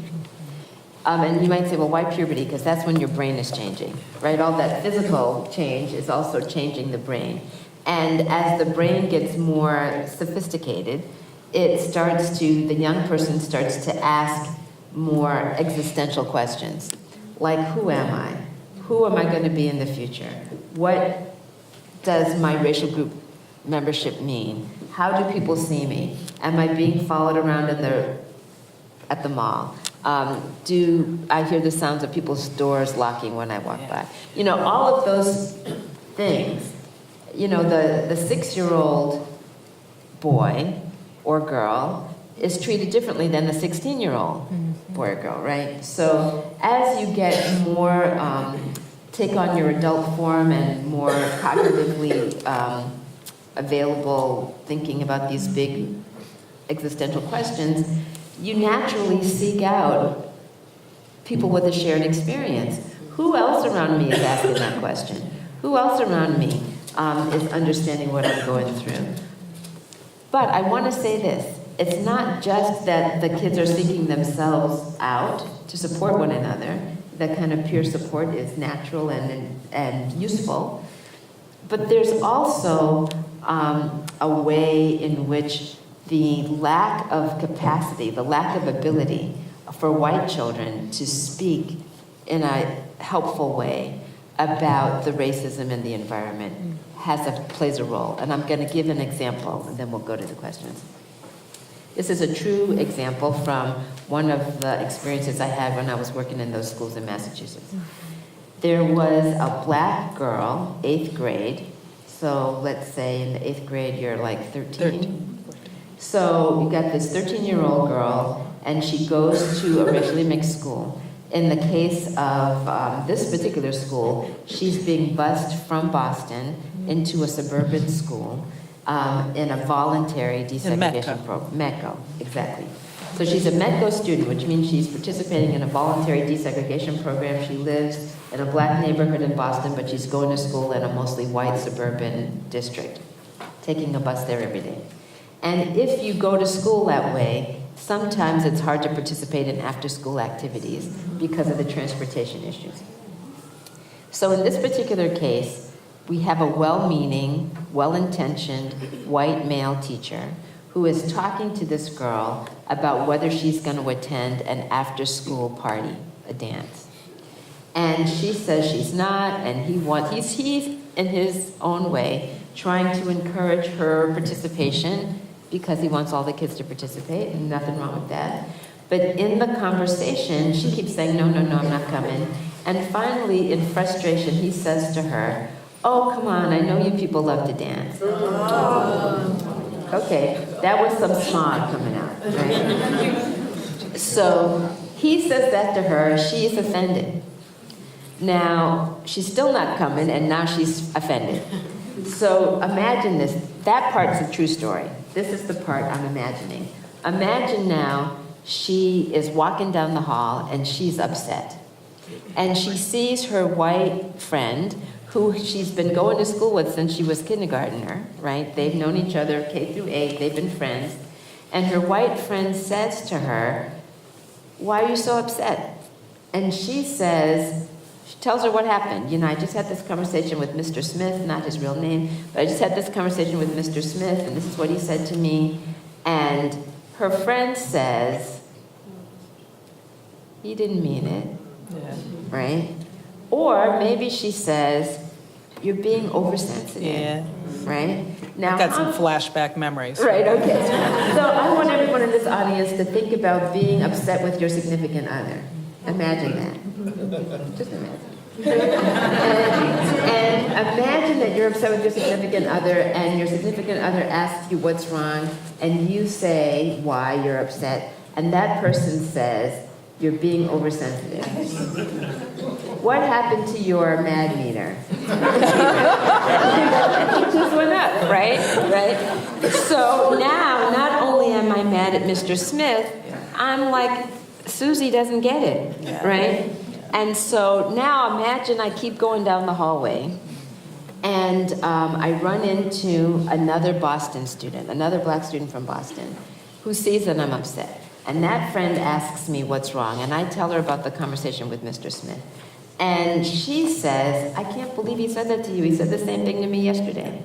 and you might say, well, why puberty? Because that's when your brain is changing, right? All that physical change is also changing the brain. And as the brain gets more sophisticated, the young person starts to ask more existential questions. Like, who am I? Who am I going to be in the future? What does my racial group membership mean? How do people see me? Am I being followed around at the mall? Do I hear the sounds of people's doors locking when I walk by? All of those things. The 6-year-old boy or girl is treated differently than the 16-year-old boy or girl, right? So as you get more, take on your adult form and more cognitively available thinking about these big existential questions, you naturally seek out people with a shared experience. Who else around me is asking that question? Who else around me is understanding what I'm going through. But I want to say this. It's not just that the kids are seeking themselves out to support one another. That kind of peer support is natural and useful. But there's also a way in which the lack of capacity, the lack of ability for white children to speak in a helpful way about the racism in the environment plays a role. And I'm going to give an example, and then we'll go to the questions. This is a true example from one of the experiences I had when I was working in those schools in Massachusetts. There was a black girl, 8th grade. So let's say in the 8th grade, you're like 13. So you got this 13-year-old girl, and she goes to a racially mixed school. In the case of this particular school, she's being bused from Boston into a suburban school in a voluntary desegregation program. METCO, exactly. So she's a METCO student, which means she's participating in a voluntary desegregation program. She lives in a black neighborhood in Boston, but she's going to school in a mostly white suburban district, taking a bus there every day. And if you go to school that way, sometimes it's hard to participate in after-school activities because of the transportation issues. So in this particular case, we have a well-meaning, well-intentioned white male teacher who is talking to this girl about whether she's going to attend an after-school party, a dance. And she says she's not, and he's in his own way trying to encourage her participation because he wants all the kids to participate, and nothing wrong with that. But in the conversation, she keeps saying, no, I'm not coming. And finally, in frustration, he says to her, oh, come on, I know you people love to dance. Okay, that was some smog coming out, right? So he says that to her, she is offended. Now, she's still not coming, and now she's offended. So imagine this. That part's a true story. This is the part I'm imagining. Imagine now she is walking down the hall, and she's upset. And she sees her white friend, who she's been going to school with since she was kindergartner, right? They've known each other K through 8, they've been friends. And her white friend says to her, why are you so upset? And she tells her what happened. You know, I just had this conversation with Mr. Smith, not his real name, but I just had this conversation with Mr. Smith, and this is what he said to me. And her friend says, he didn't mean it, right? Or maybe she says, you're being oversensitive, right? Now, I've got some flashback memories. Right, okay. So I want everyone in this audience to think about being upset with your significant other. Imagine that. Just imagine. And imagine that you're upset with your significant other, and your significant other asks you what's wrong, and you say why you're upset, and that person says, you're being oversensitive. What happened to your mad meter? It just went up, right? So now, not only am I mad at Mr. Smith, I'm like, Susie doesn't get it, right? And so now imagine I keep going down the hallway, and I run into another Boston student, another black student from Boston, who sees that I'm upset. And that friend asks me what's wrong, and I tell her about the conversation with Mr. Smith. And she says, I can't believe he said that to you. He said the same thing to me yesterday.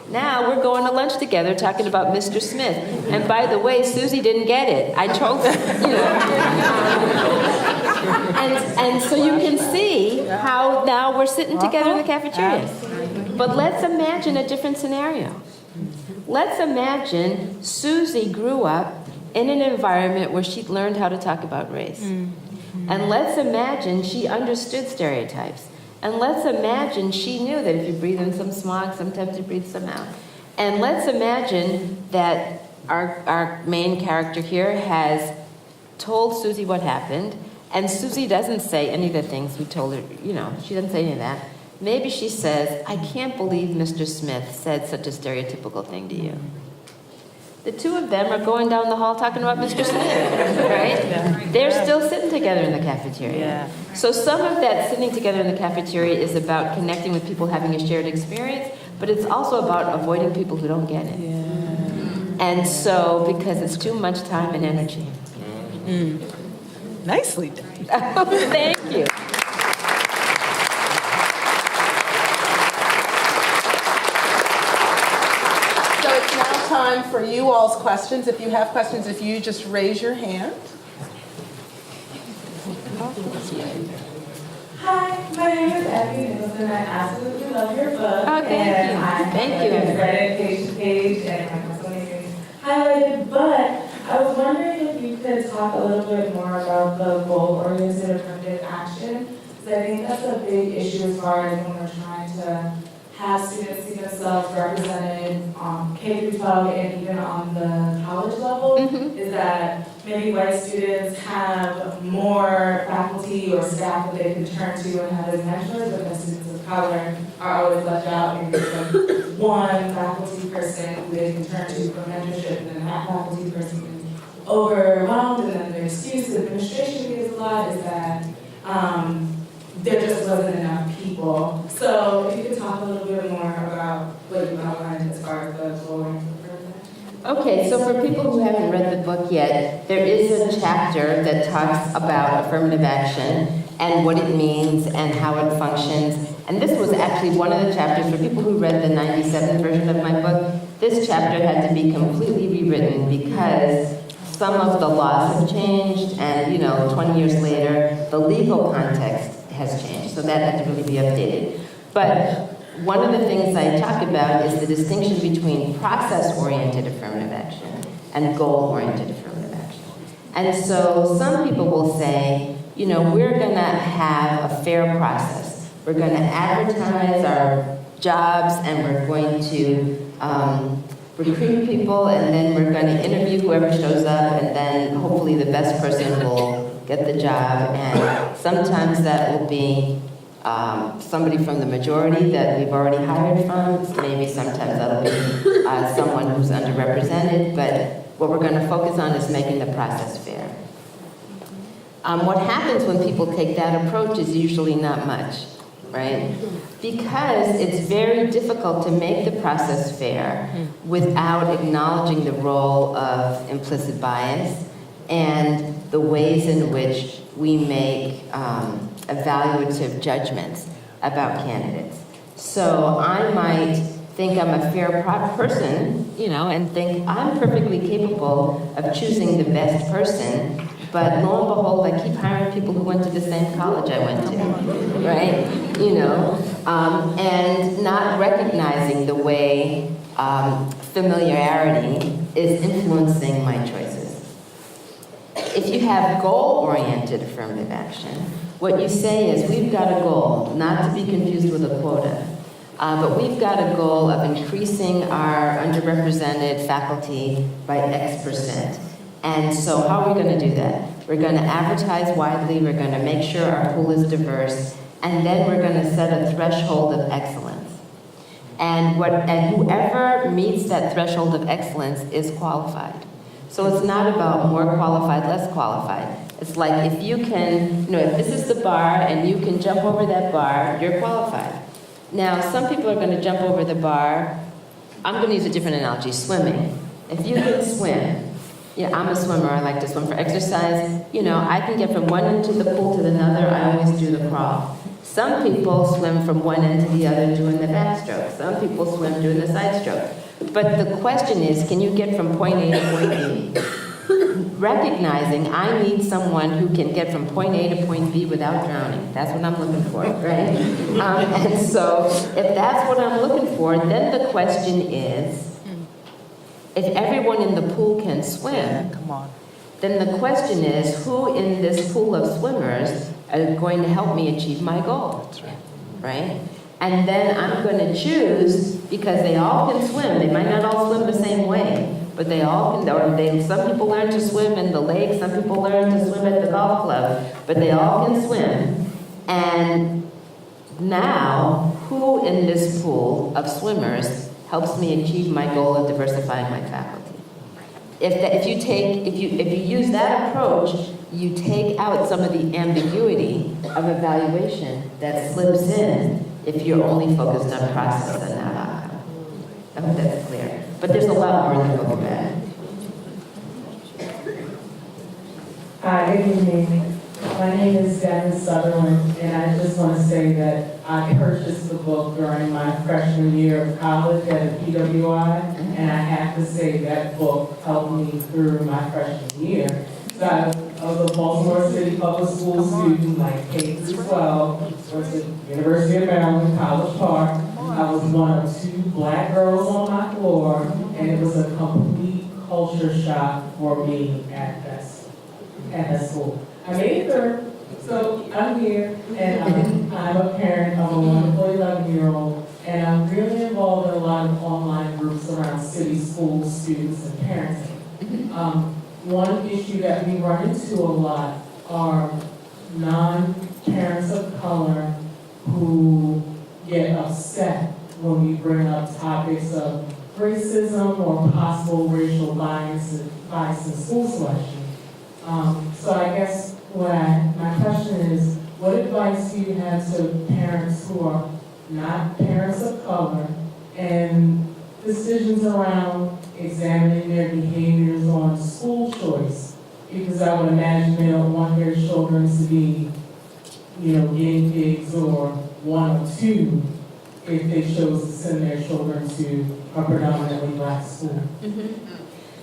Now we're going to lunch together talking about Mr. Smith. And by the way, Susie didn't get it. I told her, you know. And so you can see how now we're sitting together in the cafeteria. But let's imagine a different scenario. Let's imagine Susie grew up in an environment where she learned how to talk about race. And let's imagine she understood stereotypes. And let's imagine she knew that if you breathe in some smog, sometimes you breathe some out. And let's imagine that our main character here has told Susie what happened, and Susie doesn't say any of the things we told her, you know, she doesn't say any of that. Maybe she says, I can't believe Mr. Smith said such a stereotypical thing to you. The two of them are going down the hall talking about Mr. Smith, right? They're still sitting together in the cafeteria. Yeah. So some of that sitting together in the cafeteria is about connecting with people having a shared experience, but it's also about avoiding people who don't get it. And so, because it's too much time and energy. Nicely done. Thank you. So it's now time for you all's questions. If you have questions, if you just raise your hand. Hi, my name is Abby Nicholson. I absolutely love your book. Oh, thank you. Thank you. I've read it page to page, and I have so many things highlighted. But I was wondering if you could talk a little bit more about the goal-oriented affirmative action, because I think that's a big issue as far as when we're trying to have students see themselves represented K through 12 and even on the college level, is that maybe white students have more faculty or staff that they can turn to and have as mentors, but then students of color are always left out, and there's like one faculty person who they can turn to for mentorship, and then that faculty person is overwhelmed, and then their excuse the administration gives a lot is that there just wasn't enough people. So if you could talk a little bit more about what you outlined as far as the goal. Okay, so for people who haven't read the book yet, there is a chapter that talks about affirmative action and what it means and how it functions. And this was actually one of the chapters for people who read the 97 version of my book. This chapter had to be completely rewritten because some of the laws have changed, and 20 years later, the legal context has changed. So that had to really be updated. But one of the things I talk about is the distinction between process-oriented affirmative action and goal-oriented affirmative action. And so some people will say, we're going to have a fair process. We're going to advertise our jobs, and we're going to recruit people, and then we're going to interview whoever shows up, and then hopefully the best person will get the job. And sometimes that will be somebody from the majority that we've already hired from. Maybe sometimes that'll be someone who's underrepresented, but what we're going to focus on is making the process fair. What happens when people take that approach is usually not much, right? Because it's very difficult to make the process fair without acknowledging the role of implicit bias and the ways in which we make evaluative judgments about candidates. So I might think I'm a fair person, and think I'm perfectly capable of choosing the best person, but lo and behold, I keep hiring people who went to the same college I went to, right? And not recognizing the way familiarity is influencing my choices. If you have goal-oriented affirmative action, what you say is, we've got a goal, not to be confused with a quota, but we've got a goal of increasing our underrepresented faculty by X%. And so how are we going to do that? We're going to advertise widely, we're going to make sure our pool is diverse, and then we're going to set a threshold of excellence. And whoever meets that threshold of excellence is qualified. So it's not about more qualified, less qualified. It's like if you can, if this is the bar and you can jump over that bar, you're qualified. Now, some people are going to jump over the bar. I'm going to use a different analogy, swimming. If you can swim, I'm a swimmer, I like to swim for exercise. I can get from one end of the pool to another, I always do the crawl. Some people swim from one end to the other doing the backstroke. Some people swim doing the side stroke. But the question is, can you get from point A to point B? Recognizing I need someone who can get from point A to point B without drowning. That's what I'm looking for, right? And so if that's what I'm looking for, then the question is, if everyone in the pool can swim, then the question is, who in this pool of swimmers are going to help me achieve my goal, right? And then I'm going to choose, because they all can swim. They might not all swim the same way, but they all can, some people learn to swim in the lake, some people learn to swim at the golf club, but they all can swim. And now, who in this pool of swimmers helps me achieve my goal of diversifying my faculty? if you use that approach, you take out some of the ambiguity of evaluation that slips in if you're only focused on process and not outcome. I hope that's clear. But there's a lot more in the book about it. Hi, good evening. My name is Devin Sutherland, and I just want to say that I purchased the book during my freshman year of college at a PWI, and I have to say that book helped me through my freshman year. So I was a Baltimore City Public School student, like K through 12, went to University of Maryland, College Park. I was one of 2 black girls on my floor, and it was a complete culture shock for me at that school. I made it through, so I'm here, and I'm a parent of a wonderful 11-year-old, and I'm really involved in a lot of online groups around city schools, students, and parenting. One issue that we run into a lot are non-parents of color who get upset when we bring up topics of racism or possible racial bias in school selection. So I guess my question is, what advice do you have to parents who are not parents of color and decisions around examining their behaviors on school choice? Because I would imagine they don't want their children to be, guinea pigs or 1 or 2 if they chose to send their children to a predominantly black school.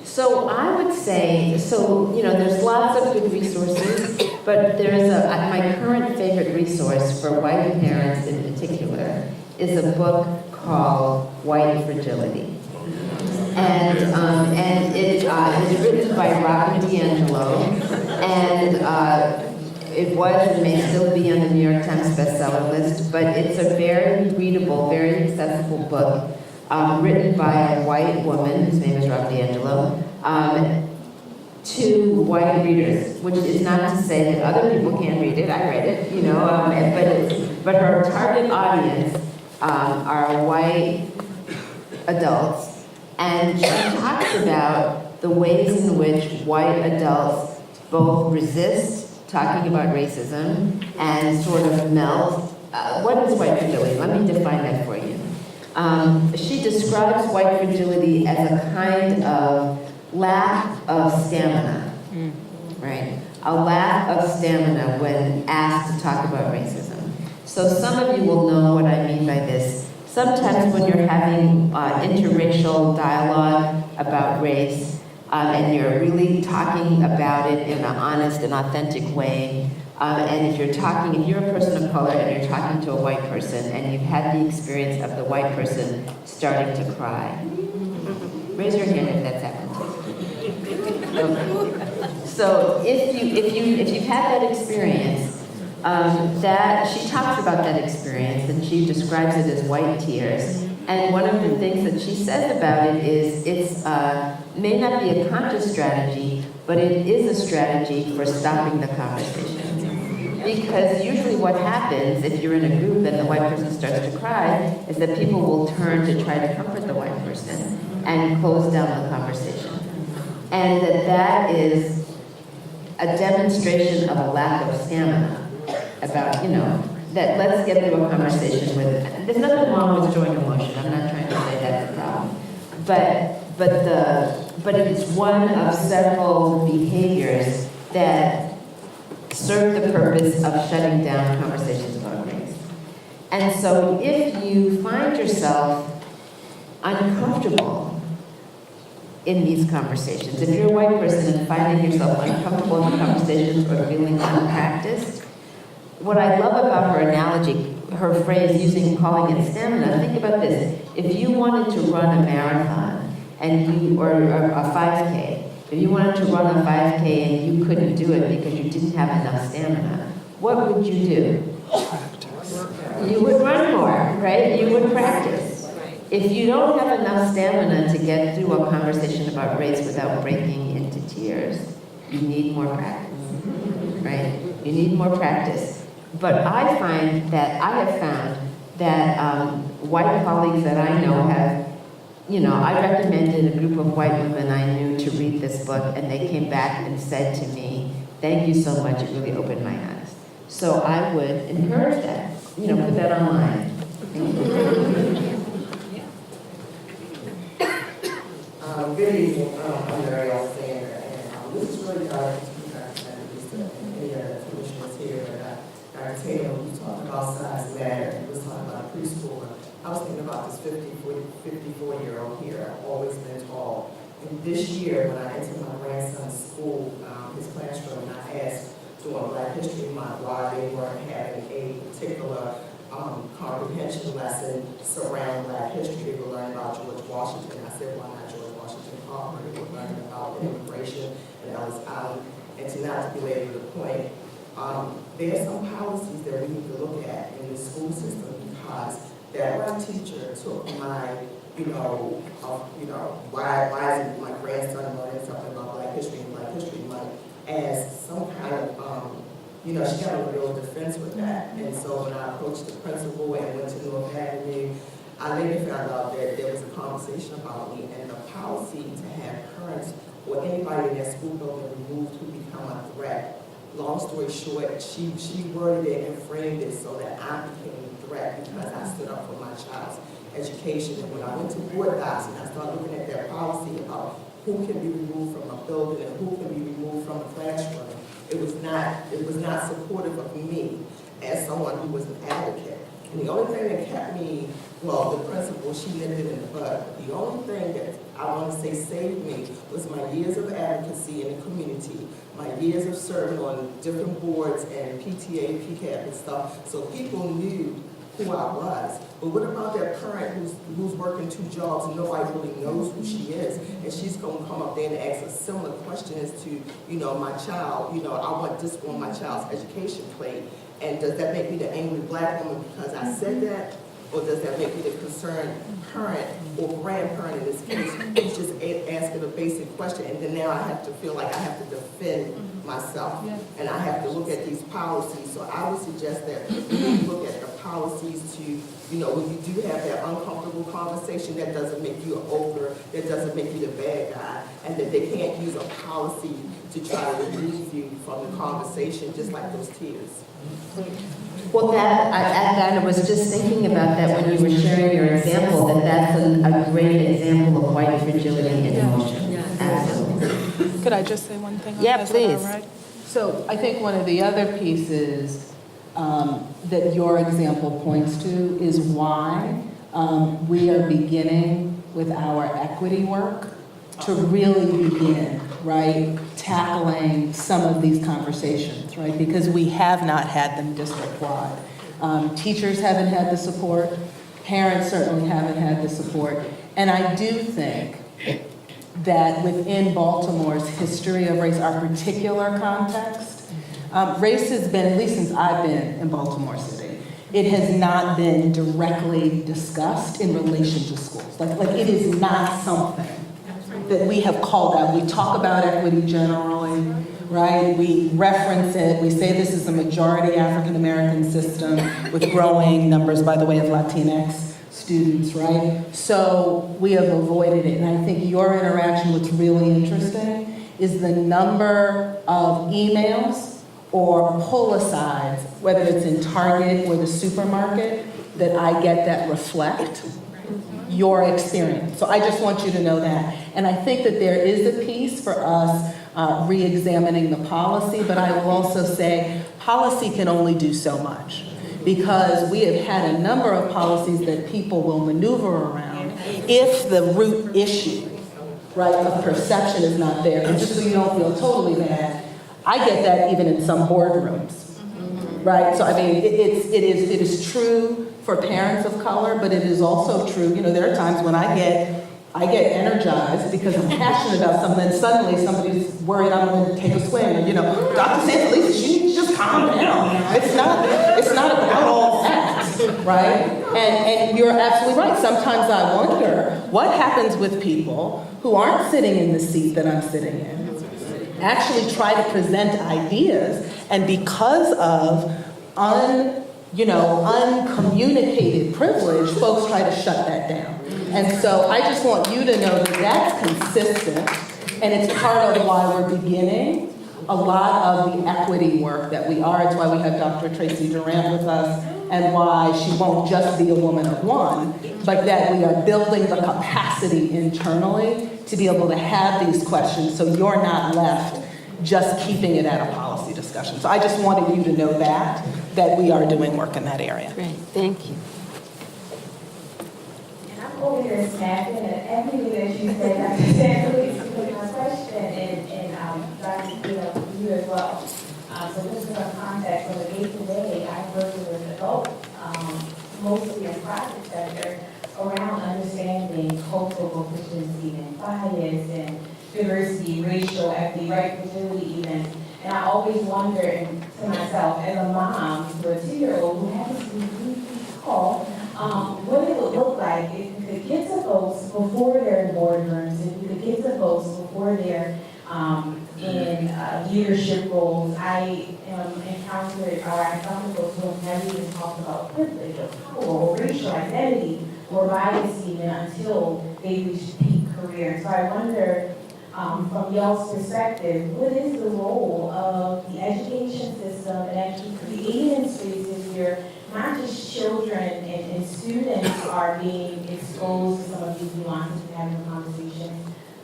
So I would say, there's lots of good resources, but there's my current favorite resource for white parents in particular is a book called White Fragility. And it is written by Robin DiAngelo, and it was and may still be on the New York Times bestseller list, but it's a very readable, very accessible book written by a white woman, whose name is Robin DiAngelo, to white readers, which is not to say that other people can't read it. I read it, but her target audience are white adults, and she talks about the ways in which white adults both resist talking about racism and sort of melt. What is white fragility? Let me define that for you. She describes white fragility as a kind of lack of stamina, right? A lack of stamina when asked to talk about racism. So some of you will know what I mean by this. Sometimes when you're having interracial dialogue about race, and you're really talking about it in an honest and authentic way, and if you're a person of color and you're talking to a white person and you've had the experience of the white person starting to cry, raise your hand if that's happened. Okay. So if you've had that experience, that she talks about that experience and she describes it as white tears. And one of the things that she says about it is it's may not be a conscious strategy, but it is a strategy for stopping the conversation. Because usually what happens if you're in a group and the white person starts to cry is that people will turn to try to comfort the white person and close down the conversation. And that is a demonstration of a lack of stamina about, that let's get through a conversation with, there's nothing wrong with showing emotion, I'm not trying to say that's a problem. But it is one of several behaviors that serve the purpose of shutting down conversations about race. And so if you find yourself uncomfortable in these conversations, if you're a white person and finding yourself uncomfortable in conversations or feeling unpracticed, what I love about her analogy, her phrase calling it stamina, think about this. If you wanted to run a marathon or a 5K, if you wanted to run a 5K and you couldn't do it because you didn't have enough stamina, what would you do? You would run more, right? You would practice. If you don't have enough stamina to get through a conversation about race without breaking into tears, you need more practice, right? You need more practice. But I have found that white colleagues that I know have I recommended a group of white women I knew to read this book, and they came back and said to me, "Thank you so much, it really opened my eyes." So I would encourage that, put that online. Good evening, I'm Mary Alexander, and this is really Dr. Santelises and any other commissioners here, but Dr. Tatum, you talked about size matter, you was talking about preschool. I was thinking about this 54-year-old here. I've always been tall. And this year, when I entered my grandson's school, his classroom, and I asked during Black History Month why they weren't having a particular comprehension lesson surrounding Black history. They were learning about George Washington. I said, why not George Washington Parker? They were learning about immigration and Ellis Island. And to not to belabor the point, there are some policies that we need to look at in the school system, because that one teacher took my, why is my grandson learning something about Black history and Black History Month as some kind of, she got a real defense with that. And so when I approached the principal and went to North Avenue, I later found out that there was a conversation about me and the policy to have parents or anybody in that school building removed who become a threat. Long story short, she worded it and framed it so that I became a threat because I stood up for my child's education. And when I went to board docs and I started looking at their policy about who can be removed from a building and who can be removed from a classroom, it was not supportive of me as someone who was an advocate. And the only thing that kept me, well, the principal, she nipped it in the bud. The only thing that I want to say saved me was my years of advocacy in the community, my years of serving on different boards and PTA, PCAP and stuff, so people knew who I was. But what about that parent who's working 2 jobs and nobody really knows who she is, and she's going to come up there and ask a similar question as to, my child, I want this on my child's education plate. And does that make me the angry Black woman because I said that? Or does that make me the concerned parent or grandparent in this case who's just asking a basic question, and then now I have to feel like I have to defend myself, and I have to look at these policies. So I would suggest that we look at the policies to, when you do have that uncomfortable conversation, that doesn't make you an ogre, that doesn't make you the bad guy, and that they can't use a policy to try to remove you from the conversation, just like those tears. Well, I was just thinking about that when you were sharing your example, that's a great example of white fragility in emotion. Absolutely. Could I just say one thing on Yeah, this? please. All right? So I think one of the other pieces that your example points to is why we are beginning with our equity work to really begin, right, tackling some of these conversations, right, because we have not had them district-wide. Teachers haven't had the support, parents certainly haven't had the support, and I do think that within Baltimore's history of race, our particular context, race has been, at least since I've been in Baltimore City, it has not been directly discussed in relation to schools. Like it is not something that we have called out. We talk about equity generally, right? We reference it. We say this is a majority African-American system with growing numbers, by the way, of Latinx students, right? So we have avoided it. And I think your interaction, what's really interesting, is the number of emails or pull-asides, whether it's in Target or the supermarket, that I get that reflect your experience. So I just want you to know that. And I think that there is a piece for us re-examining the policy, but I will also say policy can only do so much, because we have had a number of policies that people will maneuver around if the root issue, right, of perception is not there. And just so you don't feel totally bad, I get that even in some boardrooms, right? So I mean, it is true for parents of color, but it is also true, there are times when I get energized because I'm passionate about something, and suddenly somebody's worried I'm going to take a swing, and Dr. Santelises, you need to just calm down. It's not about all that, right? And you're absolutely right. Sometimes I wonder what happens with people who aren't sitting in the seat that I'm sitting in, actually try to present ideas, and because of uncommunicated privilege, folks try to shut that down. And so I just want you to know that that's consistent, and it's part of why we're beginning a lot of the equity work that we are. It's why we have Dr. Tracy Durant with us, and why she won't just be a woman of one, but that we are building the capacity internally to be able to have these questions so you're not left just keeping it at a policy discussion. So I just wanted you to know that we are doing work in that area. Great, thank you. And I'm over here snapping at everything that you said. Dr. Santelises, because my question, and Dr. You as well. So this is a context from the day-to-day. I work with adults, mostly in private sector, around understanding cultural proficiency and bias and diversity, racial equity, right, fragility even. And I always wonder to myself, as a mom to a 2-year-old who happens to be really tall, what it would look like if you could get to folks before they're in boardrooms, if you could get to folks before they're in leadership roles. I encountered folks who have never even talked about privilege or power or racial identity or bias even until they reach peak career. So I wonder, from y'all's perspective, what is the role of the education system and actually creating spaces where not just children and students are being exposed to some of these nuances and having a conversation,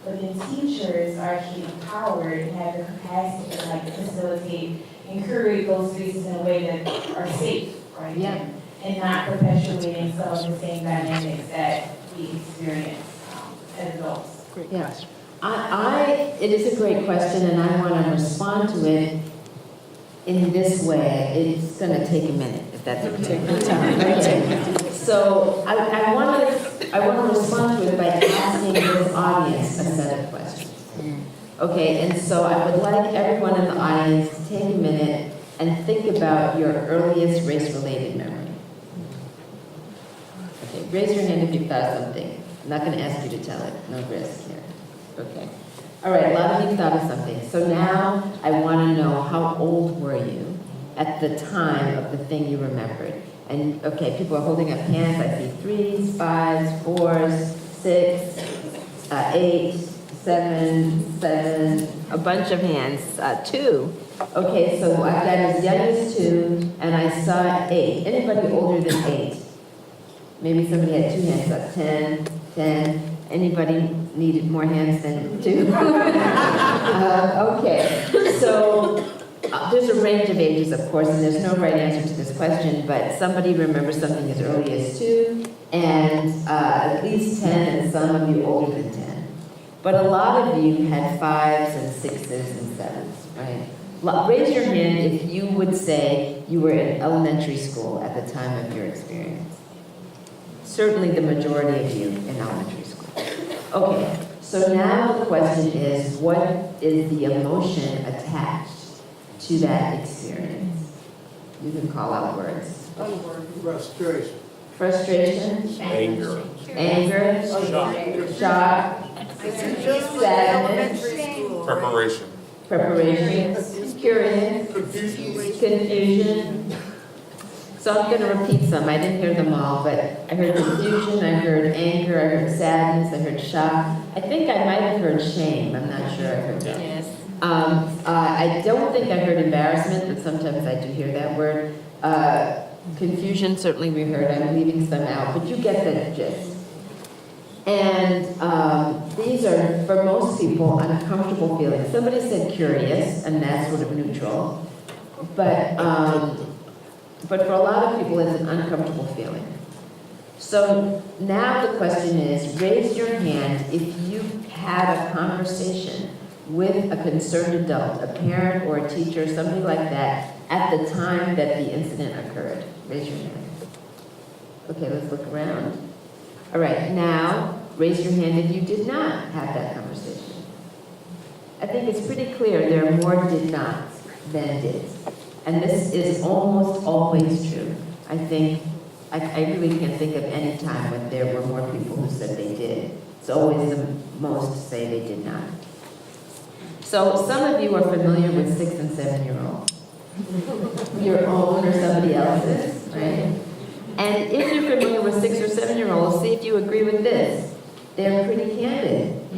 but then teachers are actually empowered and have the capacity to facilitate and curate those spaces in a way that are safe, right? Yeah. And not perpetuating some of the same dynamics that we experience as adults. Great Yeah. question. It is a great question, and I want to respond to it in this way. It's going to take a minute, if that's okay. Okay. So I want to respond to it by asking this audience a set of questions. Okay, and so I would like everyone in the audience to take a minute and think about your earliest race-related memory. Okay, raise your hand if you've thought of something. I'm not going to ask you to tell it. No risk here. Okay. All right, a lot of you thought of something. So now I want to know, how old were you at the time of the thing you remembered? And okay, people are holding up hands. I see 3s, 5s, 4s, 6, 8, 7, a bunch of hands. 2. Okay, so I've got as young as 2, and I saw 8. Anybody older than 8? Maybe somebody had 2 hands up. 10. Anybody needed more hands than 2? Okay, so there's a range of ages, of course, and there's no right answer to this question, but somebody remembers something as early as 2, and at least 10, and some of you older than 10. But a lot of you had 5s and 6s and 7s, right? Raise your hand if you would say you were in elementary school at the time of your experience. Certainly the majority of you in elementary school. Okay, so now the question is, what is the emotion attached to that experience? You can call out words. Frustration. Frustration? Anger. Anger? Shock? Sadness? Preparation. Preparation? Curious? Confusion? So I'm going to repeat some. I didn't hear them all, but I heard confusion, I heard anger, I heard sadness, I heard shock. I think I might have heard shame. I'm not sure I heard that. Yes. I don't think I heard embarrassment, but sometimes I do hear that word. Confusion, certainly we heard. I'm leaving some out, but you get the gist. And these are, for most people, uncomfortable feelings. Somebody said curious, and that's sort of neutral. But for a lot of people, it's an uncomfortable feeling. So now the question is, raise your hand if you had a conversation with a concerned adult, a parent or a teacher, somebody like that, at the time that the incident occurred. Raise your hand. Okay, let's look around. All right, now raise your hand if you did not have that conversation. I think it's pretty clear there are more did nots than did. And this is almost always true. I think, I really can't think of any time when there were more people who said they did. It's always the most say they did not. So some of you are familiar with 6 and 7-year-olds. Your own or somebody else's, right? And if you're familiar with 6 or 7-year-olds, see if you agree with this. They're pretty candid.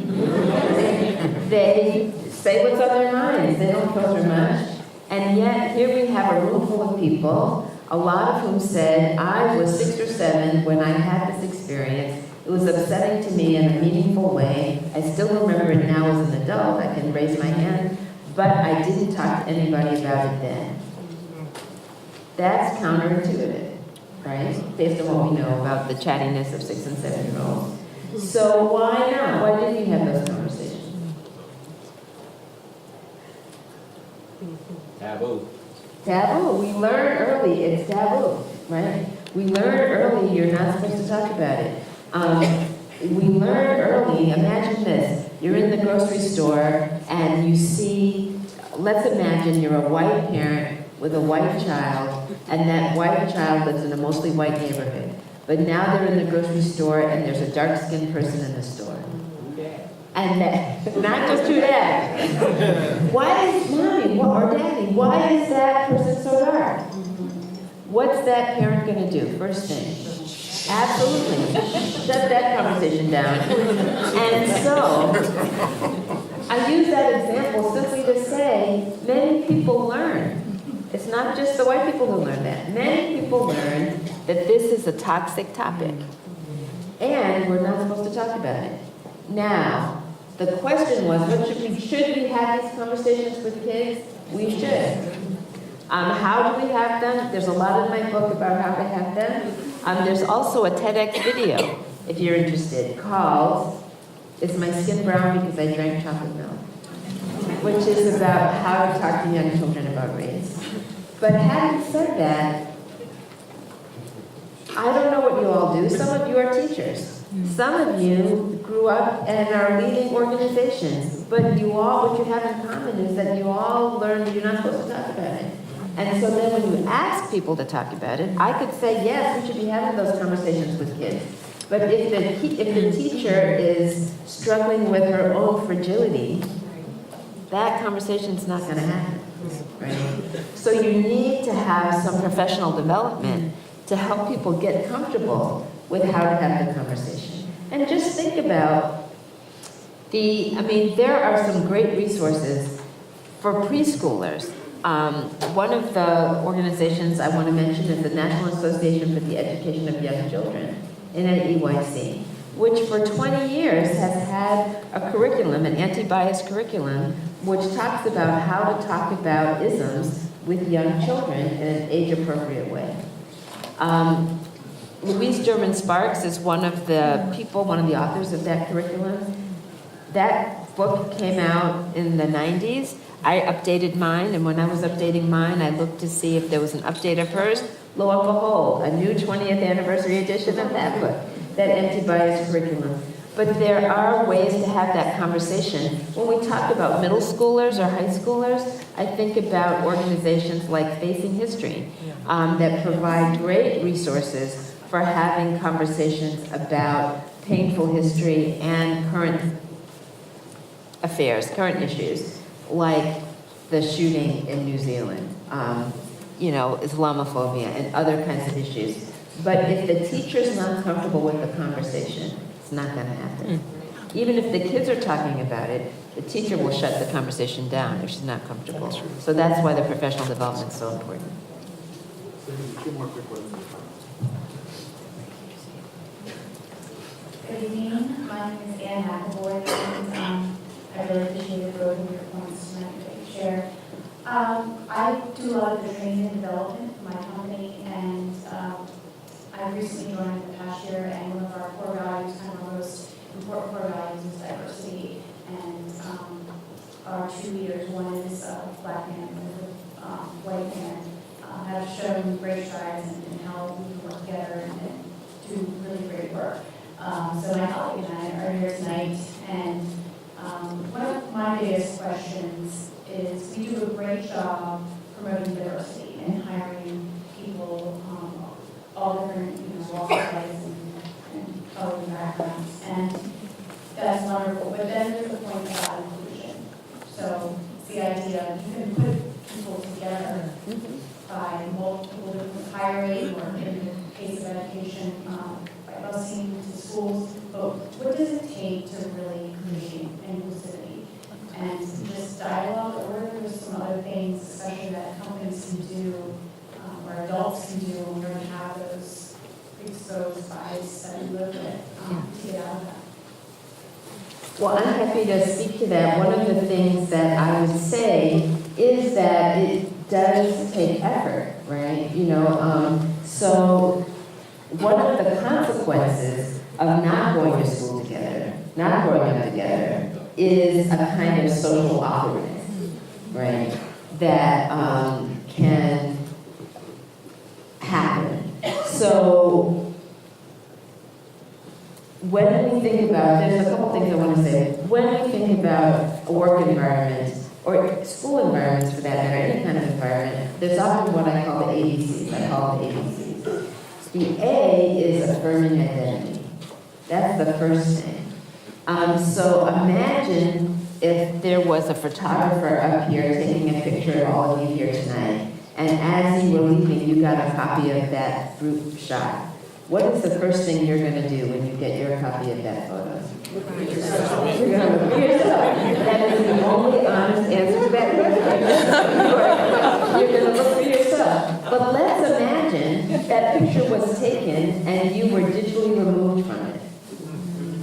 They say what's on their minds. They don't filter much. And yet, here we have a room full of people, a lot of whom said, I was 6 or 7 when I had this experience. It was upsetting to me in a meaningful way. I still remember it now as an adult. I can raise my hand. But I didn't talk to anybody about it then. That's counterintuitive, right? Based on what we know about the chattiness of 6 and 7-year-olds. So why not? Why didn't you have those conversations? Taboo. Taboo. We learn early it's taboo, right? We learn early you're not supposed to talk about it. We learn early, imagine this, you're in the grocery store and you see, let's imagine you're a white parent with a white child, and that white child lives in a mostly white neighborhood. But now they're in the grocery store and there's a dark-skinned person in the store. And that, not just who that. Why is mommy or daddy, why is that person so dark? What's that parent gonna do? First thing. Absolutely. Shut that conversation down. And so, I use that example simply to say, many people learn. It's not just the white people who learn that. Many people learn that this is a toxic topic. And we're not supposed to talk about it. Now, the question was, should we have these conversations with kids? We should. How do we have them? There's a lot in my book about how to have them. There's also a TEDx video, if you're interested, called, Is My Skin Brown Because I Drank Chocolate Milk? Which is about how to talk to young children about race. But having said that, I don't know what you all do. Some of you are teachers. Some of you grew up and are leading organizations. But you all, what you have in common is that you all learned that you're not supposed to talk about it. And so then when you ask people to talk about it, I could say, yes, we should be having those conversations with kids. But if the teacher is struggling with her own fragility, that conversation's not going to happen, right? So you need to have some professional development to help people get comfortable with how to have the conversation. And just think about there are some great resources for preschoolers. One of the organizations I want to mention is the National Association for the Education of Young Children, NAEYC, which for 20 years has had a curriculum, an anti-bias curriculum, which talks about how to talk about isms with young children in an age-appropriate way. Louise German Sparks is one of the authors of that curriculum. That book came out in the 90s. I updated mine, and when I was updating mine, I looked to see if there was an update of hers. Lo and behold, a new 20th anniversary edition of that book, that anti-bias curriculum. But there are ways to have that conversation. When we talk about middle schoolers or high schoolers, I think about organizations like Facing History that provide great resources for having conversations about painful history and current affairs, current issues, like the shooting in New Zealand, Islamophobia and other kinds of issues. But if the teacher's not comfortable with the conversation, it's not going to happen. Even if the kids are talking about it, the teacher will shut the conversation down if she's not comfortable. So that's why the professional development is so important. Two more quick ones. Good evening. My name is Ann McAvoy. I really appreciate the growth of your points tonight that you shared. I do a lot of the training and development for my company, and I recently joined in the past year, and one of our core values, kind of our most important core values, is diversity. And our two leaders, one is a black man and a white man, have shown great strides in how we can work together and do really great work. So my colleague and I are here tonight, and one of my biggest questions is we do a great job promoting diversity and hiring people, all different walks of life and color and backgrounds, and that's wonderful. But then there's a point about inclusion. So it's the idea you can put people together by multiple different hiring or in pace of education by busing to schools, but what does it take to really create inclusivity? And just dialogue, or what are some other things, especially that companies can do, or adults can do when we're going to have those exposed bias that we live with to get out of that? Well, I'm happy to speak to that. One of the things that I would say is that it does take effort, right? So one of the consequences of not going to school together, not growing up together, is a kind of social awkwardness, right? That can happen. So when we think about, there's a couple things I want to say. When we think about a work environment, or school environments for that matter, any kind of environment, there's often what I call the ABCs. I call it ABCs. The A is affirming identity. That's the first thing. So imagine if there was a photographer up here taking a picture of all of you here tonight, and as you were leaving, you got a copy of that group shot. What is the first thing you're going to do when you get your copy of that photo? You're going to look for yourself. That is the only honest answer to that question. You're going to look for yourself. But let's imagine that picture was taken and you were digitally removed from it.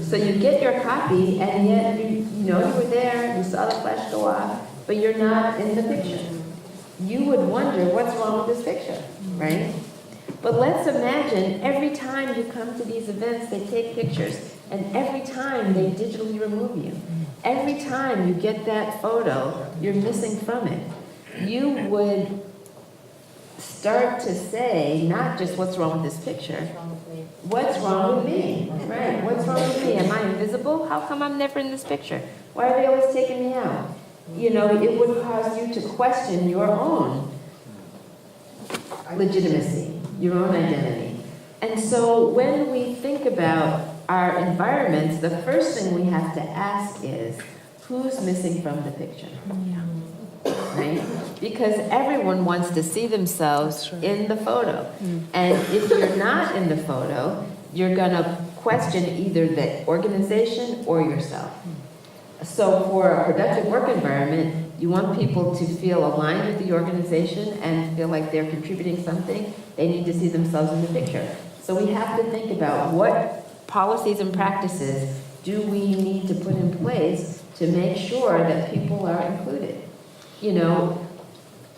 So you get your copy, and yet you know you were there, you saw the flash go off, but you're not in the picture. You would wonder what's wrong with this picture, right? But let's imagine every time you come to these events, they take pictures, and every time they digitally remove you. Every time you get that photo, you're missing from it. You would start to say, not just what's wrong with this picture, what's wrong with me? Right, what's wrong with me? Am I invisible? How come I'm never in this picture? Why are they always taking me out? It would cause you to question your own legitimacy, your own identity. And so when we think about our environments, the first thing we have to ask is, who's missing from the picture? Right? Because everyone wants to see themselves in the photo. And if you're not in the photo, you're going to question either the organization or yourself. So for a productive work environment, you want people to feel aligned with the organization and feel like they're contributing something. They need to see themselves in the picture. So we have to think about what policies and practices do we need to put in place to make sure that people are included.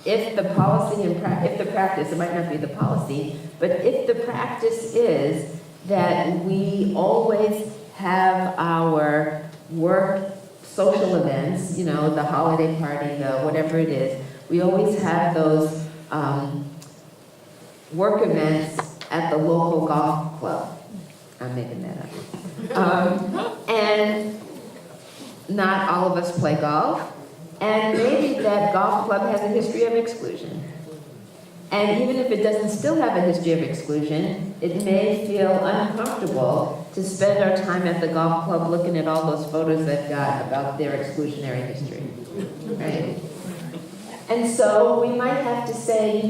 If the policy and if the practice, it might not be the policy, but if the practice is that we always have our work social events, the holiday party, the whatever it is, we always have those work events at the local golf club. I'm making that up. And not all of us play golf. And maybe that golf club has a history of exclusion. And even if it doesn't still have a history of exclusion, it may feel uncomfortable to spend our time at the golf club looking at all those photos they've got about their exclusionary history, right? And so we might have to say,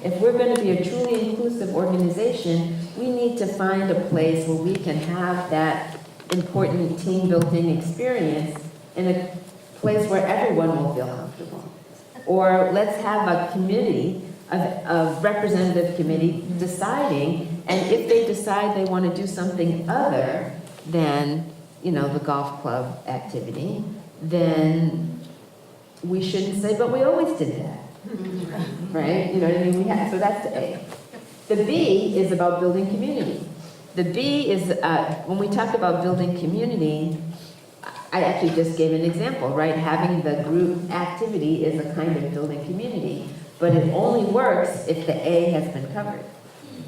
if we're going to be a truly inclusive organization, we need to find a place where we can have that important team-building experience in a place where everyone will feel comfortable. Or let's have a committee, a representative committee deciding, and if they decide they want to do something other than, the golf club activity, then we shouldn't say, but we always did that, right? You know what I mean? So that's the A. The B is about building community. The B is, when we talk about building community, I actually just gave an example, right? Having the group activity is a kind of building community, but it only works if the A has been covered,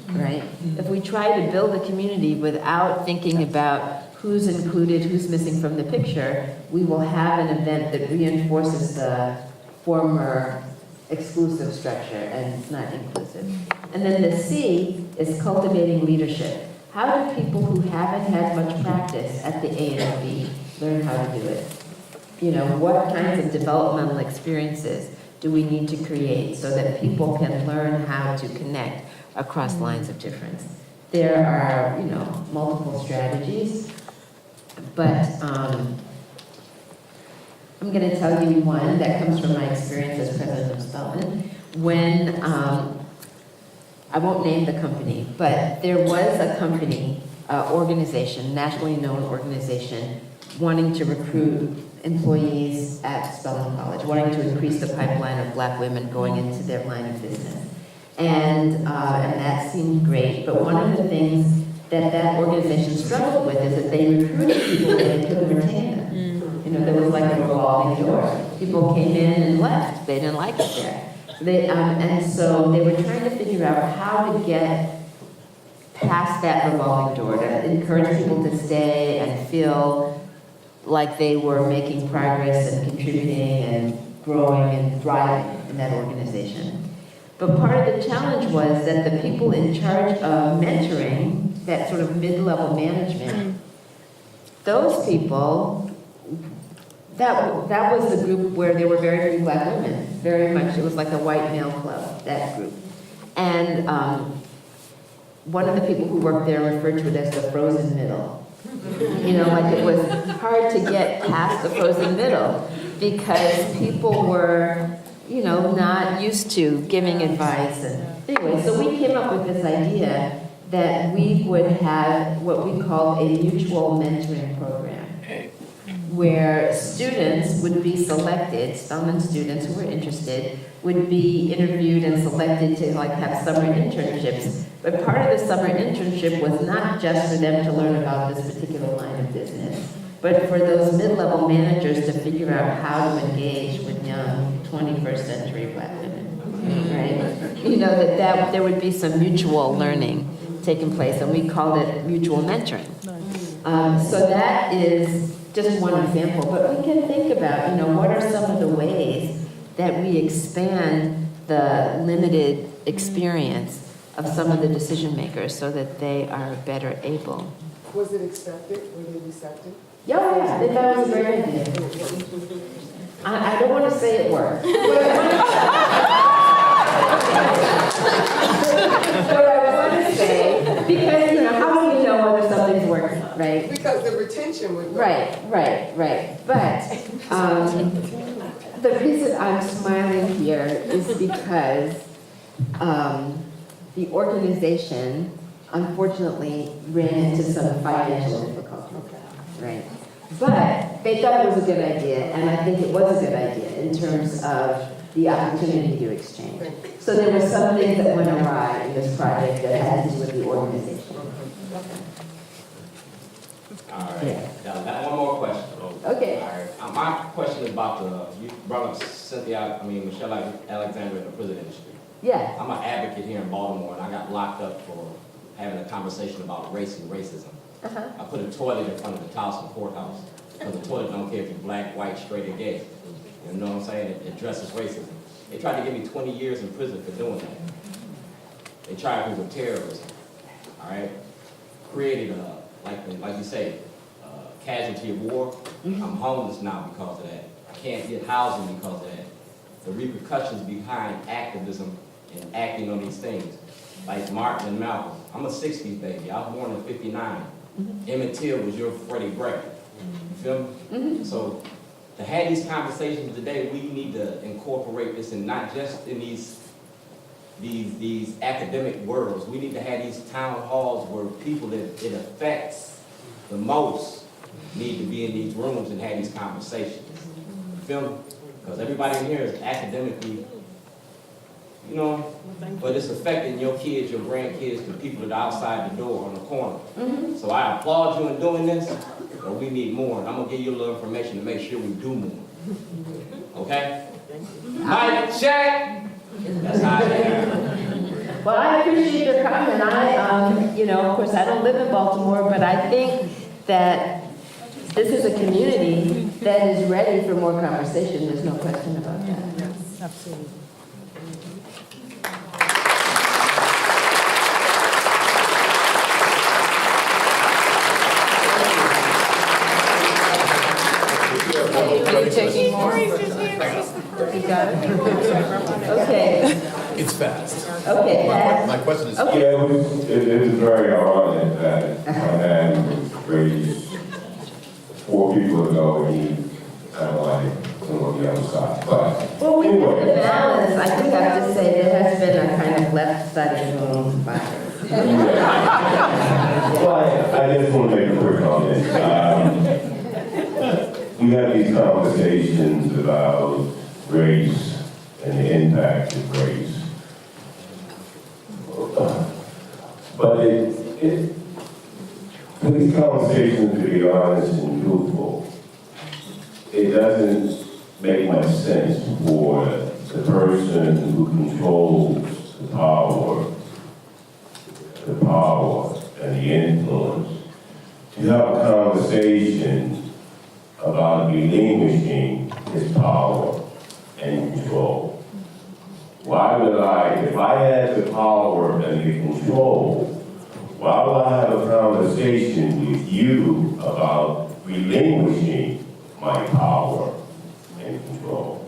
right? If we try to build a community without thinking about who's included, who's missing from the picture, we will have an event that reinforces the former exclusive structure and it's not inclusive. And then the C is cultivating leadership. How do people who haven't had much practice at the A and B learn how to do it? What kinds of developmental experiences do we need to create so that people can learn how to connect? across lines of difference. There are, multiple strategies, but I'm going to tell you one that comes from my experience as president of Spelman. When, I won't name the company, but there was a company, organization, nationally known organization, wanting to recruit employees at Spelman College, wanting to increase the pipeline of Black women going into their line of business. And that seemed great, but one of the things that organization struggled with is that they recruited people and they couldn't retain them. There was like a revolving door. People came in and left. They didn't like it there. And so they were trying to figure out how to get past that revolving door, to encourage people to stay and feel like they were making progress and contributing and growing and thriving in that organization. But part of the challenge was that the people in charge of mentoring, that sort of mid-level management, those people, that was the group where there were very few Black women, very much, it was like a white male club, that group. And one of the people who worked there referred to it as the frozen middle. Like it was hard to get past the frozen middle because people were, not used to giving advice. And anyway, so we came up with this idea that we would have what we call a mutual mentoring program, where students would be selected, Spelman students who were interested, would be interviewed and selected to have summer internships. But part of the summer internship was not just for them to learn about this particular line of business, but for those mid-level managers to figure out how to engage with young 21st century Black women, right? That there would be some mutual learning taking place, and we called it mutual mentoring. So that is just one example, but we can think about, what are some of the ways that we expand the limited experience of some of the decision makers so that they are better able. Was it expected? Were they receptive? Yeah, they thought it was a great idea. I don't want to say it worked. But I want to say, because, how do we know whether something's working, right? Because the retention would work. Right. But the reason I'm smiling here is because the organization, unfortunately, ran into some financial difficulties, right? But they thought it was a good idea, and I think it was a good idea in terms of the opportunity to exchange. So there were some things that went awry in this project that had to do with the organization. All right, now got one more question. Okay. All right, my question is about you brought up Michelle Alexander in the prison industry. Yeah. I'm an advocate here in Baltimore, and I got locked up for having a conversation about race and racism. I put a toilet in front of the Towson courthouse, because the toilet don't care if you're black, white, straight, or gay. You know what I'm saying? It addresses racism. They tried to give me 20 years in prison for doing that. They tried me with terrorism, all right? Created like you say, casualty of war. I'm homeless now because of that. I can't get housing because of that. The repercussions behind activism and acting on these things, like Martin and Malcolm. I'm a 60s baby. I was born in '59. Emmett Till was your Freddie Gray. You feel me? So to have these conversations today, we need to incorporate this, and not just in these academic worlds. We need to have these town halls where people that it affects the most need to be in these rooms and have these conversations. You feel me? Because everybody in here is academically, but it's affecting your kids, your grandkids, the people that are outside the door on the corner. So I applaud you in doing this, but we need more. And I'm going to give you a little information to make sure we do more. Okay? Mic check! That's how I am. Well, I appreciate your comment. Of course, I don't live in Baltimore, but I think that this is a community that is ready for more conversation. There's no question about that. Yes, absolutely. Are you taking more? You got it? Okay. It's fast. Okay, fast. My question is, Okay. Yeah, it is very ironic that my man raised 4 people ago and he kind of like went on the other side. But Well, with the anyway, balance, I do have to say there has been a kind of left side of the room bias. well, I just want to make a quick comment. We have these conversations about race and the impact of race. But for these conversations to be honest and truthful, it doesn't make much sense for the person who controls the power and the influence to have a conversation about relinquishing his power and control. Why would if I had the power and the control, why would I have a conversation with you about relinquishing my power and control?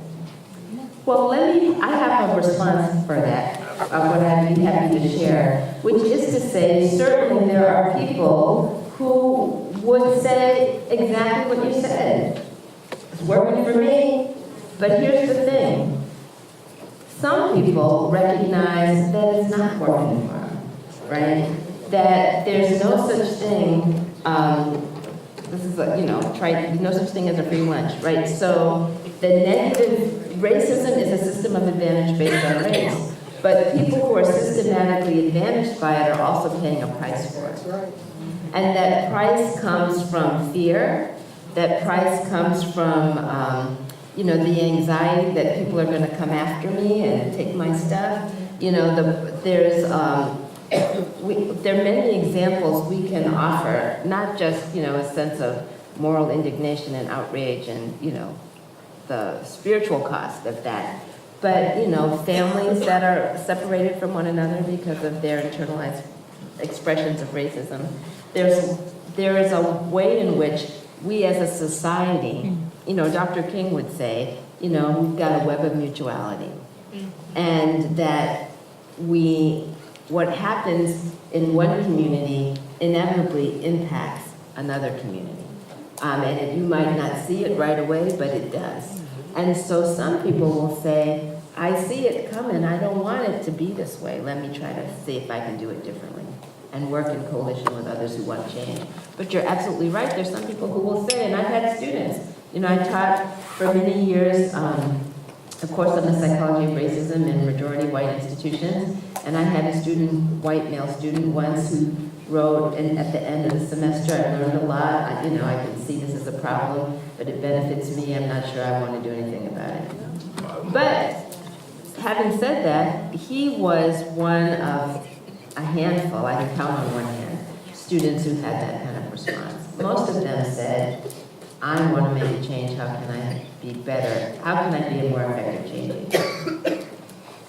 Well, I have a response for that, of what I'd be happy to share, which is to say, certainly there are people who would say exactly what you said. It's working for me, but here's the thing. Some people recognize that it's not working for them, right? That there's no such thing, this is no such thing as a free lunch, right? So the negative racism is a system of advantage based on race. But people who are systematically advantaged by it are also paying a price for it. And that price comes from fear, that price comes from, the anxiety that people are going to come after me and take my stuff. There are many examples we can offer, not just, a sense of moral indignation and outrage and, the spiritual cost of that. But, families that are separated from one another because of their internalized expressions of racism. There is a way in which we as a society, Dr. King would say, we've got a web of mutuality. And that what happens in one community inevitably impacts another community. And you might not see it right away, but it does. And so some people will say, I see it coming, I don't want it to be this way. Let me try to see if I can do it differently and work in coalition with others who want change. But you're absolutely right, there's some people who will say, and I've had students, I taught for many years, of course, on the psychology of racism in majority white institutions, and I had a white male student once who wrote, and at the end of the semester, I learned a lot. I can see this as a problem, but it benefits me. I'm not sure I want to do anything about it. But having said that, he was one of a handful, I can count on one hand, students who had that kind of response. Most of them said, I want to make a change. How can I be better? How can I be a more effective change agent?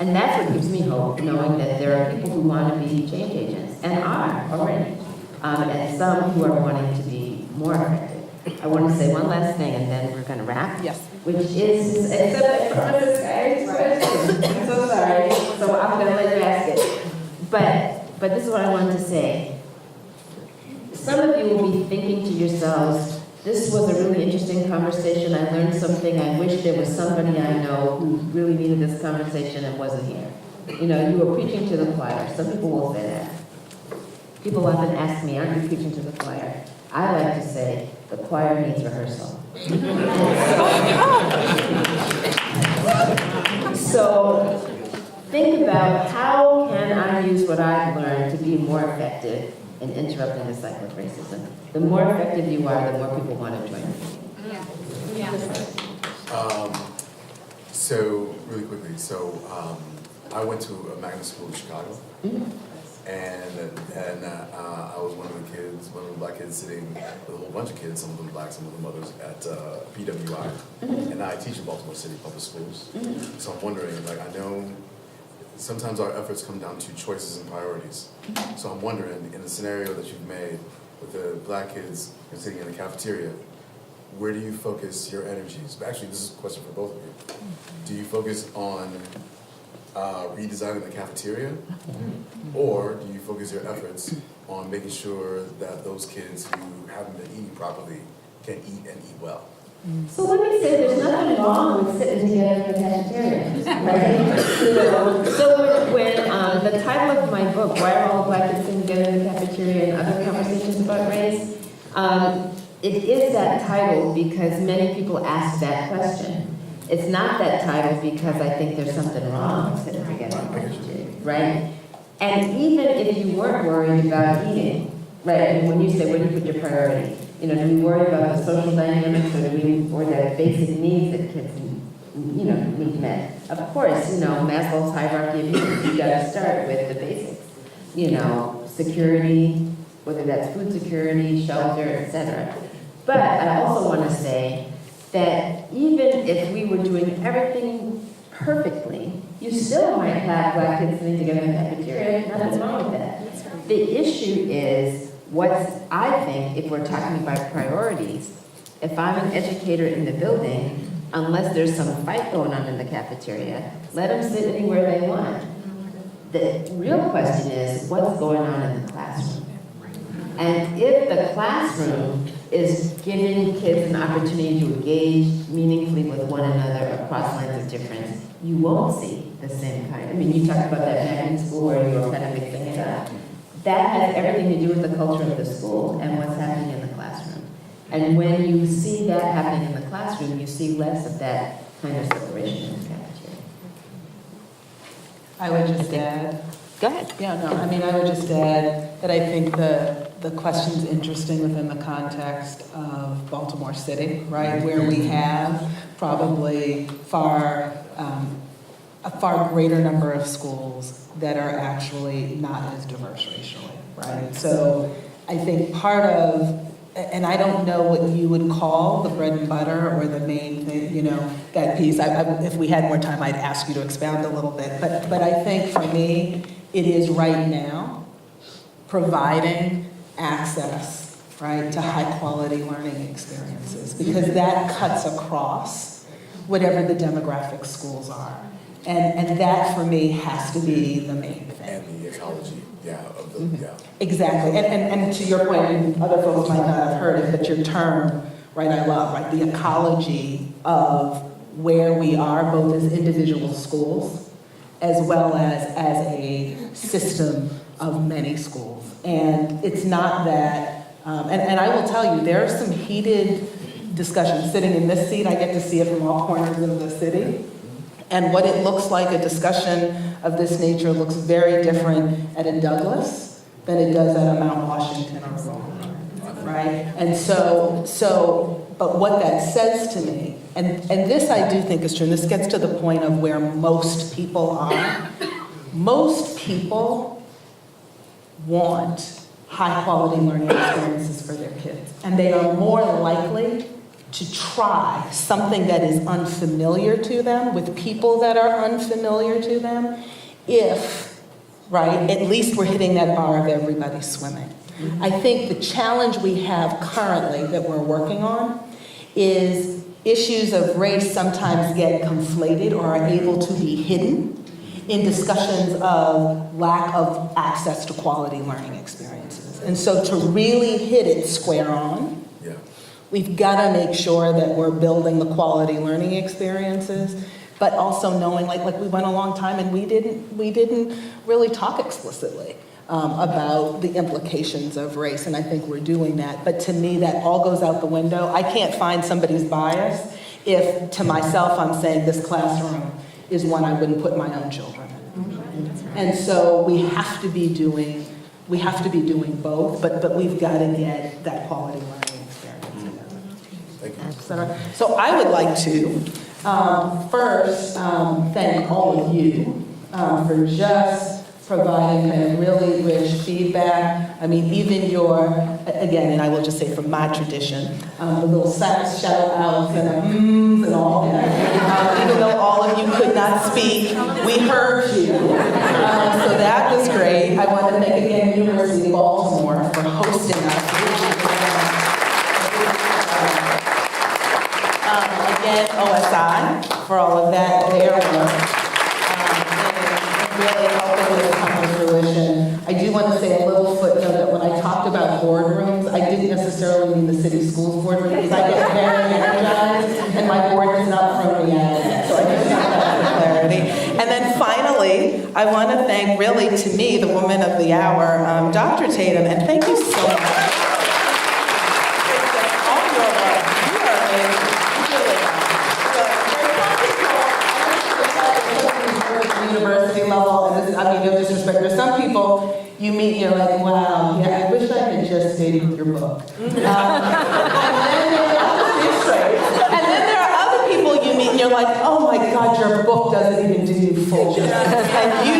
And that's what gives me hope, knowing that there are people who want to be change agents, and are already, and some who are wanting to be more effective. I want to say one last thing, and then we're going to wrap. Yes. Which is, except I promised this guy's question. I'm so sorry. So I'm going to let you ask it. But this is what I wanted to say. Some of you will be thinking to yourselves, this was a really interesting conversation. I learned something. I wish there was somebody I know who really needed this conversation and wasn't here. You were preaching to the choir. Some people will say that. People often ask me, aren't you preaching to the choir? I like to say, the choir needs rehearsal. So think about how can I use what I've learned to be more effective in interrupting the cycle of racism. The more effective you are, the more people want to join you. so really quickly, I went to a magnet school in Chicago, and I was one of the black kids sitting with a whole bunch of kids, some of them black, some of them others, at BWI, and I teach in Baltimore City Public Schools. So I'm wondering, I know sometimes our efforts come down to choices and priorities. So I'm wondering, in the scenario that you've made with the black kids sitting in the cafeteria, where do you focus your energies? Actually, this is a question for both of you. Do you focus on redesigning the cafeteria? Or do you focus your efforts on making sure that those kids who haven't been eating properly can eat and eat well? So let me say, there's nothing wrong with sitting together in the cafeteria, right? You know, so when the title of my book, Why Are All Black Kids Sitting Together in the Cafeteria and Other Conversations About Race, it is that title because many people ask that question. It's not that title because I think there's something wrong with sitting together in the cafeteria, right? And even if you weren't worried about eating, right, and when you say, where do you put your priority? You know, do we worry about the social dynamics or the basic needs that kids, need met? Of course, Maslow's hierarchy of needs, you gotta start with the basics. Security, whether that's food security, shelter, etc. But I also want to say that even if we were doing everything perfectly, you still might have black kids sitting together in the cafeteria, nothing wrong with that. The issue is, I think, if we're talking about priorities, if I'm an educator in the building, unless there's some fight going on in the cafeteria, let them sit anywhere they want. The real question is, what's going on in the classroom? And if the classroom is giving kids an opportunity to engage meaningfully with one another across lines of difference, you won't see the same kind. I mean, you talked about that back in school where you were kind of mixing it up. That has everything to do with the culture of the school and what's happening in the classroom. And when you see that happening in the classroom, you see less of that kind of separation in the cafeteria. I would just add. Go ahead. Yeah, no, I mean, I would just add that I think the question's interesting within the context of Baltimore City, right? Where we have probably a far greater number of schools that are actually not as diverse racially, right? So I think part of, and I don't know what you would call the bread and butter or the main thing, that piece. If we had more time, I'd ask you to expound a little bit. But I think for me, it is right now providing access, right, to high quality learning experiences, because that cuts across whatever the demographic schools are. And that for me has to be the main thing. And the ecology, Exactly. And to your point, and other folks might not have heard it, but your term, right, I love, right, the ecology of where we are, both as individual schools, as well as a system of many schools. And it's not that, and I will tell you, there are some heated discussions. Sitting in this seat, I get to see it from all corners of the city. And what it looks like, a discussion of this nature looks very different at a Douglas than it does at a Mount Washington or Rome, right? And but what that says to me, and this I do think is true, and this gets to the point of where most people are. Most people want high quality learning experiences for their kids, and they are more likely to try something that is unfamiliar to them with people that are unfamiliar to them if, right, at least we're hitting that bar of everybody swimming. I think the challenge we have currently that we're working on is issues of race sometimes get conflated or are able to be hidden in discussions of lack of access to quality learning experiences. And so to really hit it square on, we've got to make sure that we're building the quality learning experiences, but also knowing, like we went a long time and we didn't really talk explicitly about the implications of race, and I think we're doing that. But to me, that all goes out the window. I can't find somebody's bias if, to myself, I'm saying this classroom is one I wouldn't put my own children in. And so we have to be doing both, but we've got to get that quality learning. So I would like to first thank all of you for just providing kind of really rich feedback. I mean, even your, again, and I will just say from my tradition, the little shout outs and all that. Even though all of you could not speak, we heard you. So that was great. I want to thank again University of Baltimore for hosting us. Again, OSI for all of that, their work. really helping this come to fruition. I do want to say a little footnote that when I talked about boardrooms, I didn't necessarily mean the city schools boardroom, because I get very energized, and my board does not throw me out. So I just want that for clarity. And then finally, I want to thank, really, to me, the woman of the hour, Dr. Tatum, and thank you so much. All your work. You are amazing. You really are. University level, and this, I mean, no disrespect, there's some people you meet, you're like, wow, yeah, I wish I had just stayed with your book. And then there are other people you meet, and you're like, oh my God, your book doesn't even do you full justice. And you